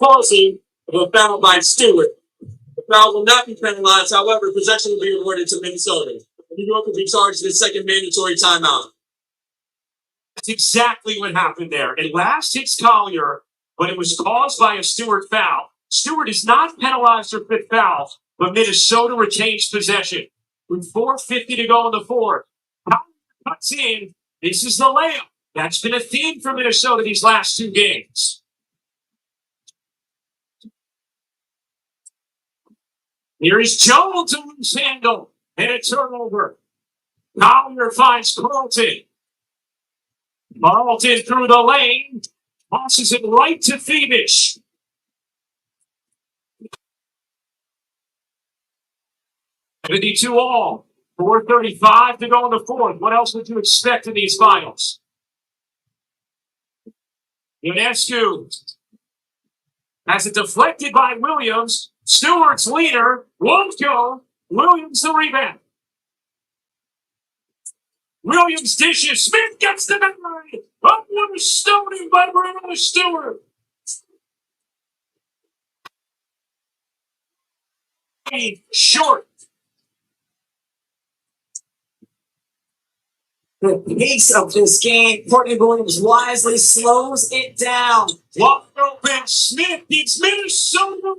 causing of a foul by Stewart. The foul will not be penalized. However, possession will be awarded to Minnesota. New York will be charged with a second mandatory timeout. That's exactly what happened there. It last hits Collier, but it was caused by a Stewart foul. Stewart is not penalized for fifth foul, but Minnesota retains possession. With 4:50 to go in the fourth. Collier cuts in. This is the layup. That's been a theme for Minnesota these last two games. Here is Jones and loose handle. And a turnover. Collier finds Carlton. Carlton through the lane. Tosses it right to Phoebus. $72 all. 4:35 to go in the fourth. What else would you expect in these finals? Ionescu has it deflected by Williams. Stewart's leader won't go. Williams the rebound. Williams dishes. Smith gets the memory. Up with a stoning by Bruno Stewart. Short. The pace of this game, Courtney Williams wisely slows it down. Wide open. Smith beats Minnesota.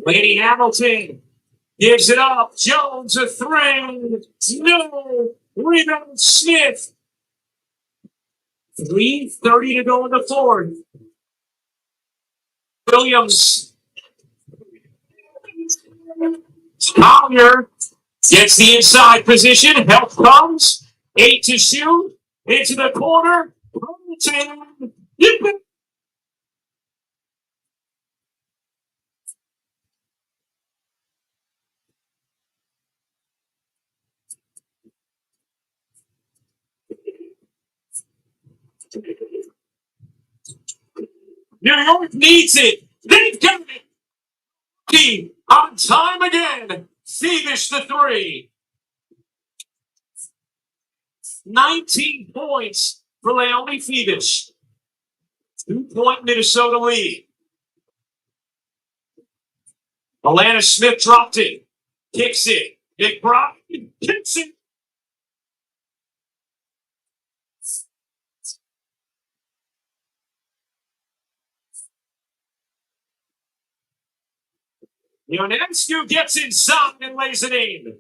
Lady Hamilton gives it up. Jones a three. No. Rebound Smith. 3:30 to go in the fourth. Williams. Collier gets the inside position. Help comes. 8 to shoot. Into the corner. New York needs it. They've got it. Key on time again. Thievish the three. 19 points for Leone Thievish. 2-point Minnesota lead. Alana Smith dropped it. Kicks it. McBride kicks it. Ionescu gets inside and lays it in.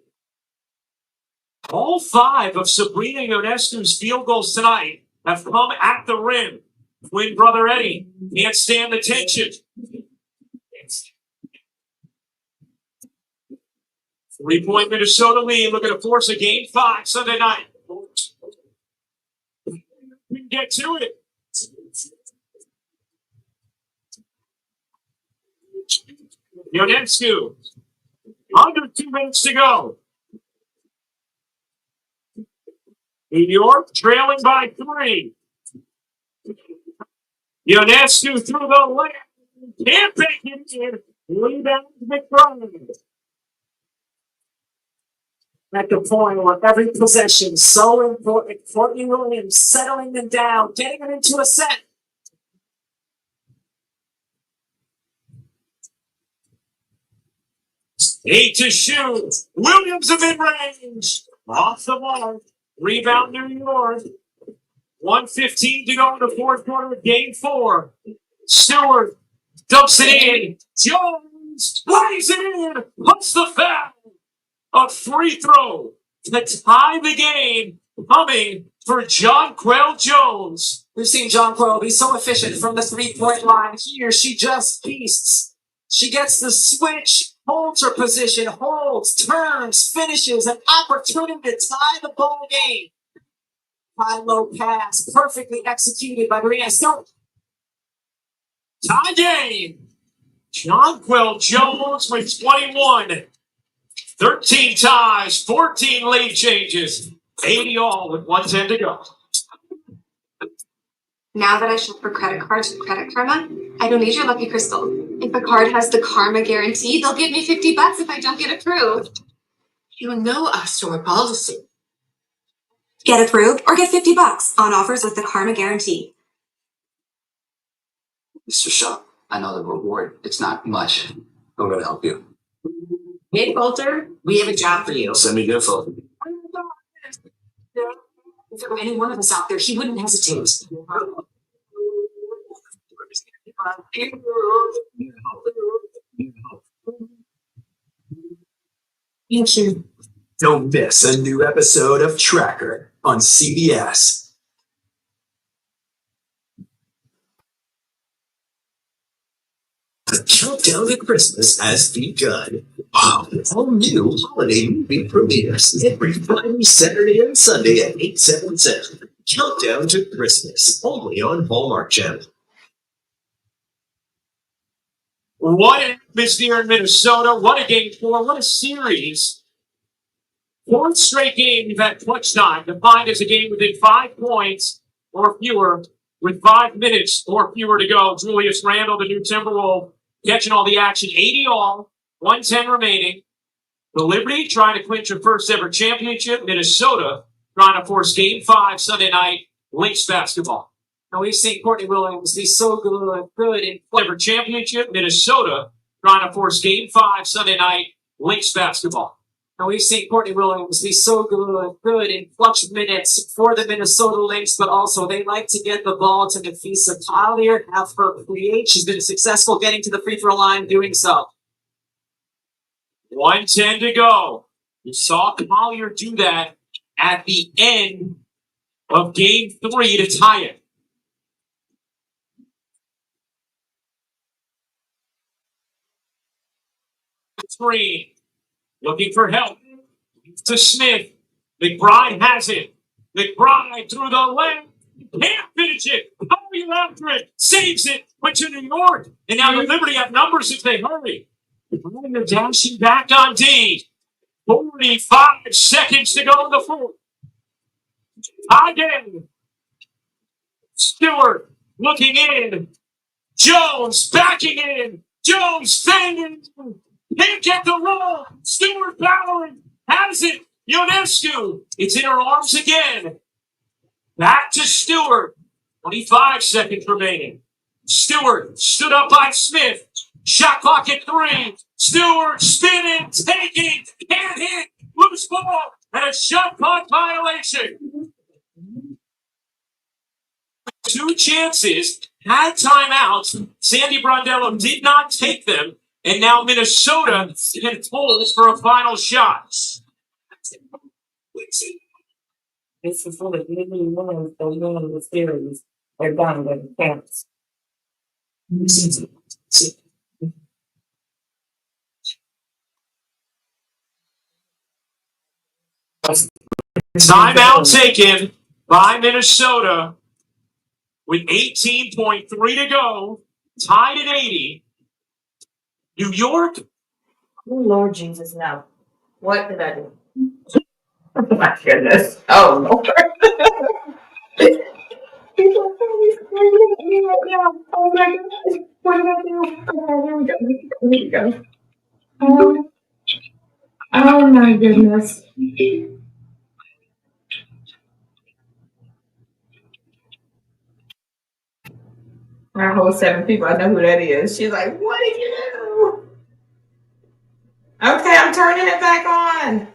All 5 of Sabrina Ionescu's field goals tonight have come at the rim. Twin brother Eddie can't stand the tension. 3-point Minnesota lead, looking to force a game 5 Sunday night. We can get to it. Ionescu, under 2 minutes to go. New York trailing by 3. Ionescu through the left. Can't pick it in. Rebound McBride. At the point where every possession is so important. Courtney Williams settling them down, getting them into a set. Eight to shoot. Williams in mid-range. Off the mark. Rebound New York. 1:15 to go in the fourth quarter of game 4. Stewart dumps it in. Jones lays it in. Puts the foul. A free throw to tie the game coming for Jonquel Jones. We've seen Jonquel be so efficient from the 3-point line. Here, she just beasts. She gets the switch, holds her position, holds, turns, finishes, an opportunity to tie the ball game. High-low pass, perfectly executed by Maria Stone. Tie game. Jonquel Jones with 21. 13 ties, 14 lead changes. 80 all with 1:10 to go. Now that I shop for credit cards with Credit Karma, I don't need your lucky crystal. If a card has the Karma guarantee, they'll give me $50 if I don't get approved. You know our store policy. Get approved or get $50 on offers with the Karma guarantee. Mr. Shaw, I know the reward. It's not much. I'm going to help you. Hey, Bolter, we have a job for you. Send me the info. If there were any one of us out there, he wouldn't hesitate. Thank you. Don't miss a new episode of Tracker on CBS. The countdown to Christmas has begun. All new holiday movie premieres every Friday, Saturday, and Sunday at 8, 7, 7. Countdown to Christmas, only on Hallmark Channel. What an atmosphere in Minnesota. What a game 4. What a series. 4th straight game we've had clutch time, defined as a game within 5 points or fewer, with 5 minutes or fewer to go. Julius Randle, the new Timberwolf, catching all the action. 80 all, 1:10 remaining. The Liberty trying to clinch her first ever championship. Minnesota trying to force game 5 Sunday night. Lynx basketball. Now we've seen Courtney Williams be so good in Ever championship. Minnesota trying to force game 5 Sunday night. Lynx basketball. Now we've seen Courtney Williams be so good in clutch minutes for the Minnesota Lynx, but also they like to get the ball to Nafisa Collier, have her create. She's been successful getting to the free throw line doing so. 1:10 to go. You saw Collier do that at the end of game 3 to tie it. Screen. Looking for help. To Smith. McBride has it. McBride through the left. Can't finish it. Collier after it. Saves it. Went to New York. And now the Liberty have numbers if they hurry. They're dashing back on D. 45 seconds to go in the fourth. Again. Stewart looking in. Jones backing in. Jones banging. Can't get the roll. Stewart powering. Has it. Ionescu. It's in her arms again. Back to Stewart. 25 seconds remaining. Stewart stood up by Smith. Shot clock at 3. Stewart spinning, taking, can't hit, loose ball, and a shot clock violation. 2 chances, had timeouts. Sandy Brondello did not take them, and now Minnesota can hold for a final shot. This is one of the many ones that win the series are done with camps. Timeout taken by Minnesota with 18.3 to go, tied at 80. New York. Oh, Lord Jesus, no. What did I do? Oh my goodness. Oh, Lord. People are probably screaming at me right now. Oh my goodness. What did I do? Okay, here we go. Here we go. Oh my goodness. Our whole 7 people, I know who that is. She's like, what did you do? Okay, I'm turning it back on.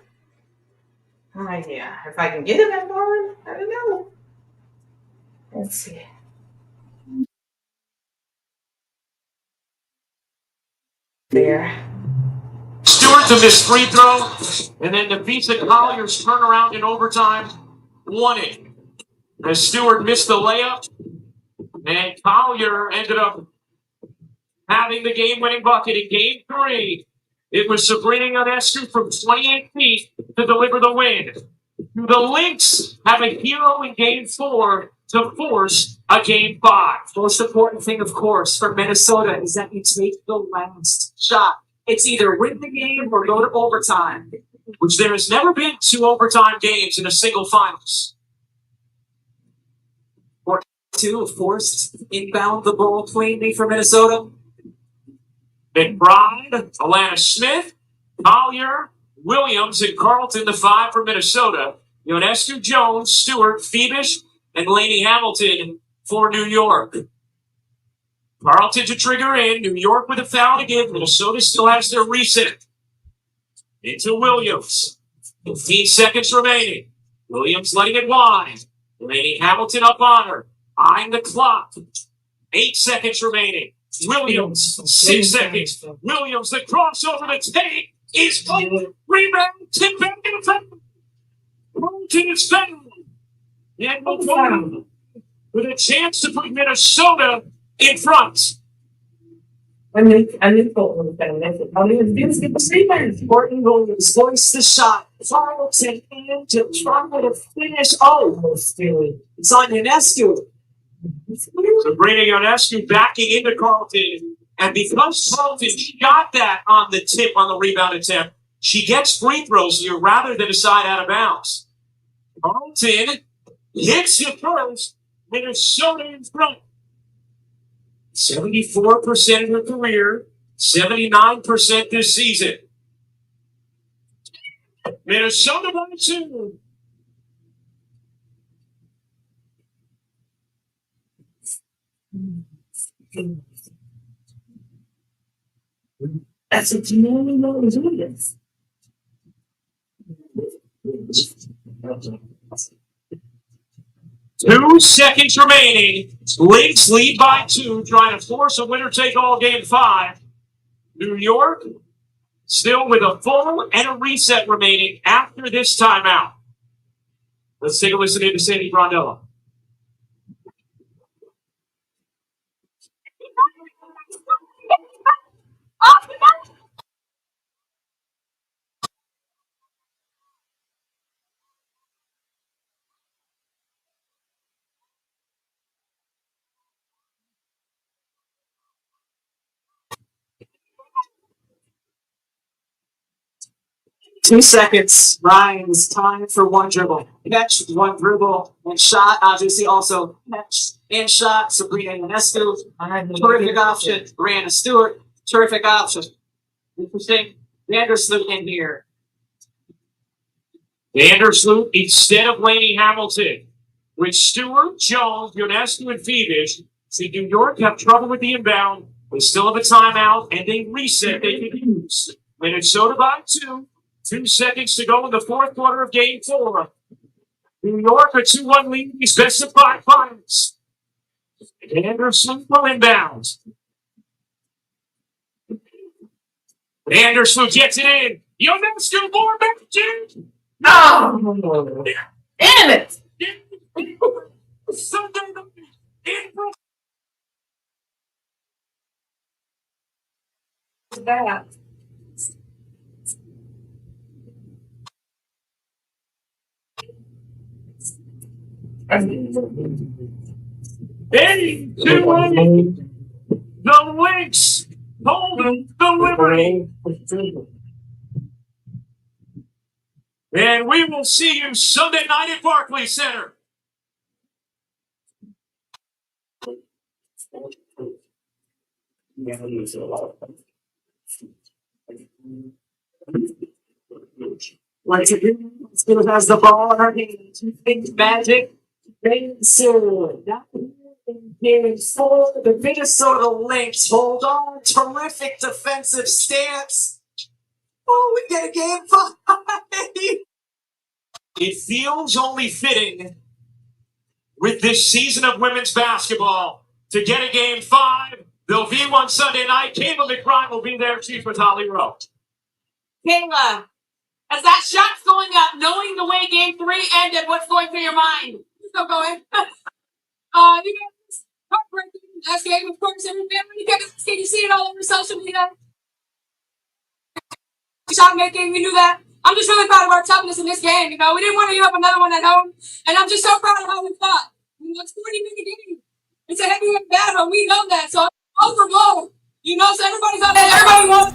Oh yeah, if I can get it back on, I don't know. Let's see. There. Stewart to miss free throw, and then Nafisa Collier's turnaround in overtime won it. As Stewart missed the layup, and Collier ended up having the game-winning bucket in Game 3. It was Sabrina Ionescu from 28 feet to deliver the win. The Lynx have a hero in Game 4 to force a Game 5. Most important thing, of course, for Minnesota is that you take the last shot. It's either win the game or go to overtime. Which there has never been 2 overtime games in a single finals. Or 2, of course, inbound the ball cleanly for Minnesota. McBride, Alana Smith, Collier, Williams, and Carlton, the 5 for Minnesota. Ionescu, Jones, Stewart, Phoebish, and Laney Hamilton for New York. Carlton to trigger in. New York with a foul to give. Minnesota still has their reset. Into Williams. 15 seconds remaining. Williams letting it wide. Laney Hamilton up on her. Eyeing the clock. 8 seconds remaining. Williams, 6 seconds. Williams, the crossover to take is over. Rebound, tip back in the front. Carlton is found. And McBride with a chance to put Minnesota in front. I knew Colton was going to miss it. I mean, it's good to see that. Courtney Williams voiced the shot. Carlton in to try to finish. Almost really. It's on Ionescu. Sabrina Ionescu backing into Carlton. And because Carlton shot that on the tip on the rebound attempt, she gets free throws here rather than decide out of bounds. Carlton hits the first. Minnesota in front. 74% of her career, 79% this season. Minnesota by 2. That's what you normally know is Williams. 2 seconds remaining. Lynx lead by 2, trying to force a winner-take-all Game 5. New York still with a full and a reset remaining after this timeout. Let's take a listen to Sandy Brondello. 2 seconds. Ryan's time for one dribble. Catch, one dribble, and shot. Obviously, also catch and shot. Sabrina Ionescu. Terrific option. Brianna Stewart. Terrific option. Interesting. Vandersloot in here. Vandersloot instead of Laney Hamilton. With Stewart, Jones, Ionescu, and Phoebus. See, New York have trouble with the inbound. They still have a timeout and a reset they can use. Minnesota by 2. 2 seconds to go in the fourth quarter of Game 4. New York a 2-1 lead. These best of 5 finals. Anderson will inbound. Anderson gets it in. Ionescu more back in. Oh, damn it! Sunday night in That. Hey, the Lynx holding the Liberty. And we will see you Sunday night at Barclays Center. Still has the ball in her hands. Big magic. Game 4. The Minnesota Lynx hold on. Terrific defensive stance. Oh, we get a Game 5. It feels only fitting with this season of women's basketball to get a Game 5. There'll be one Sunday night. Kayla McBride will be there. She's with Holly Rowe. Kayla, as that shot's going up, knowing the way Game 3 ended, what's going through your mind? Still going. You guys, heartbreaking last game, of course. Every family, you see it all over social media. Shot making, we knew that. I'm just really proud of our toughness in this game. You know, we didn't want to give up another one at home, and I'm just so proud of how we fought. You know, it's 40-minute game. It's a heavyweight battle. We know that. So all for goal. You know, so everybody's on it. Everybody wants.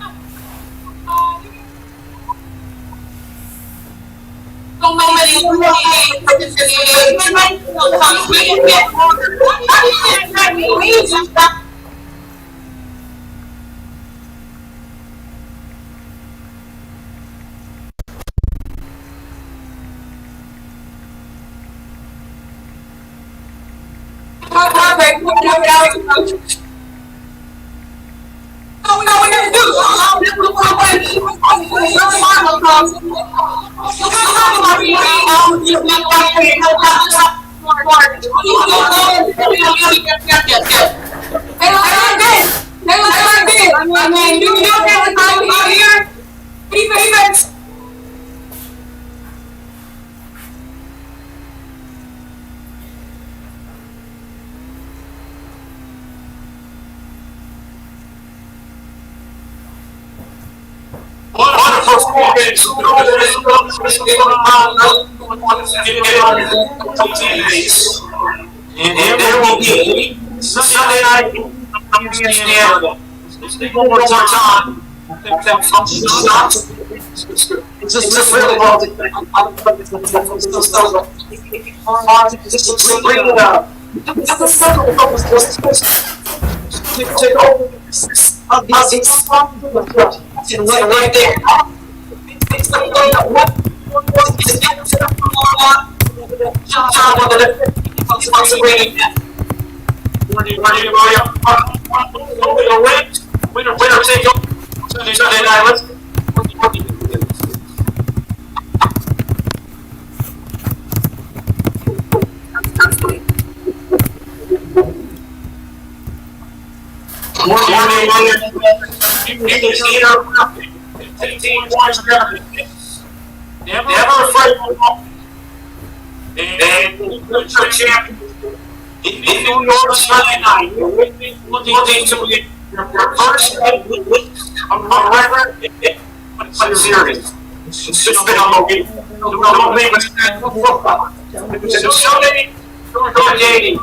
So many. And there will be Sunday night Indiana. One more time. It's just really well. Just bring it up. Take over. Right there. Winner take Sunday night. Let's never afraid of and the champion in New York Sunday night. Looking to your first record in series. It's just been on the week. Don't leave it. It's Sunday, go dating.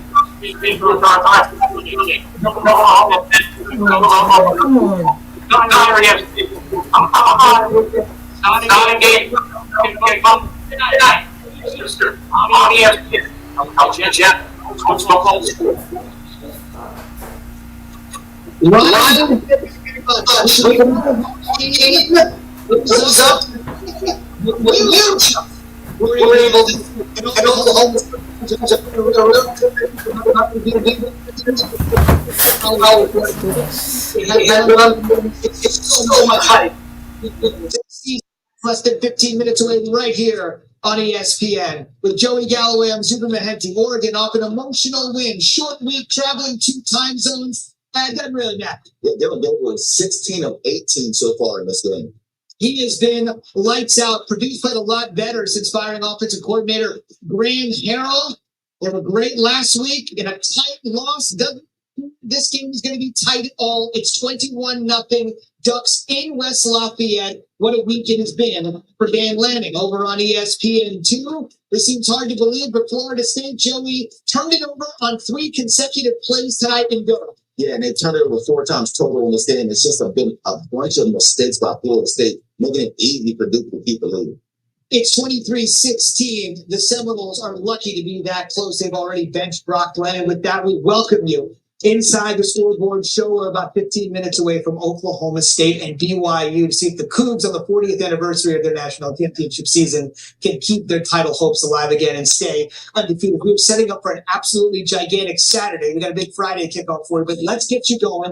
Not engaged. Tonight. Sister. On ESPN. I'll chat. We're able to get Oklahoma so much hype. Less than 15 minutes away right here on ESPN with Joey Galloway. I'm Zuba Mahenti. Oregon off an emotional win. Short week, traveling 2 time zones. Doesn't really matter. Yeah, they're going 16 of 18 so far in this game. He has been lights out. Purdue's played a lot better since firing offensive coordinator Graham Harrell. They were great last week in a tight loss. This game is going to be tight at all. It's 21-0. Ducks in West Lafayette. What a week it has been for Dan Lanning over on ESPN2. This seems hard to believe, but Florida State, Joey, turned it over on 3 consecutive plays tonight in Durham. Yeah, and they turned it over 4 times total in this game. It's just been a bunch of mistakes by Florida State, making it easy for Duke to keep the lead. It's 23-16. The Seminoles are lucky to be that close. They've already benched Brock Lennon. With that, we welcome you inside the scoreboard show. We're about 15 minutes away from Oklahoma State and BYU to see if the Cougs on the 40th anniversary of their national championship season can keep their title hopes alive again and stay undefeated. We're setting up for an absolutely gigantic Saturday. We got a big Friday kickoff for you, but let's get you going.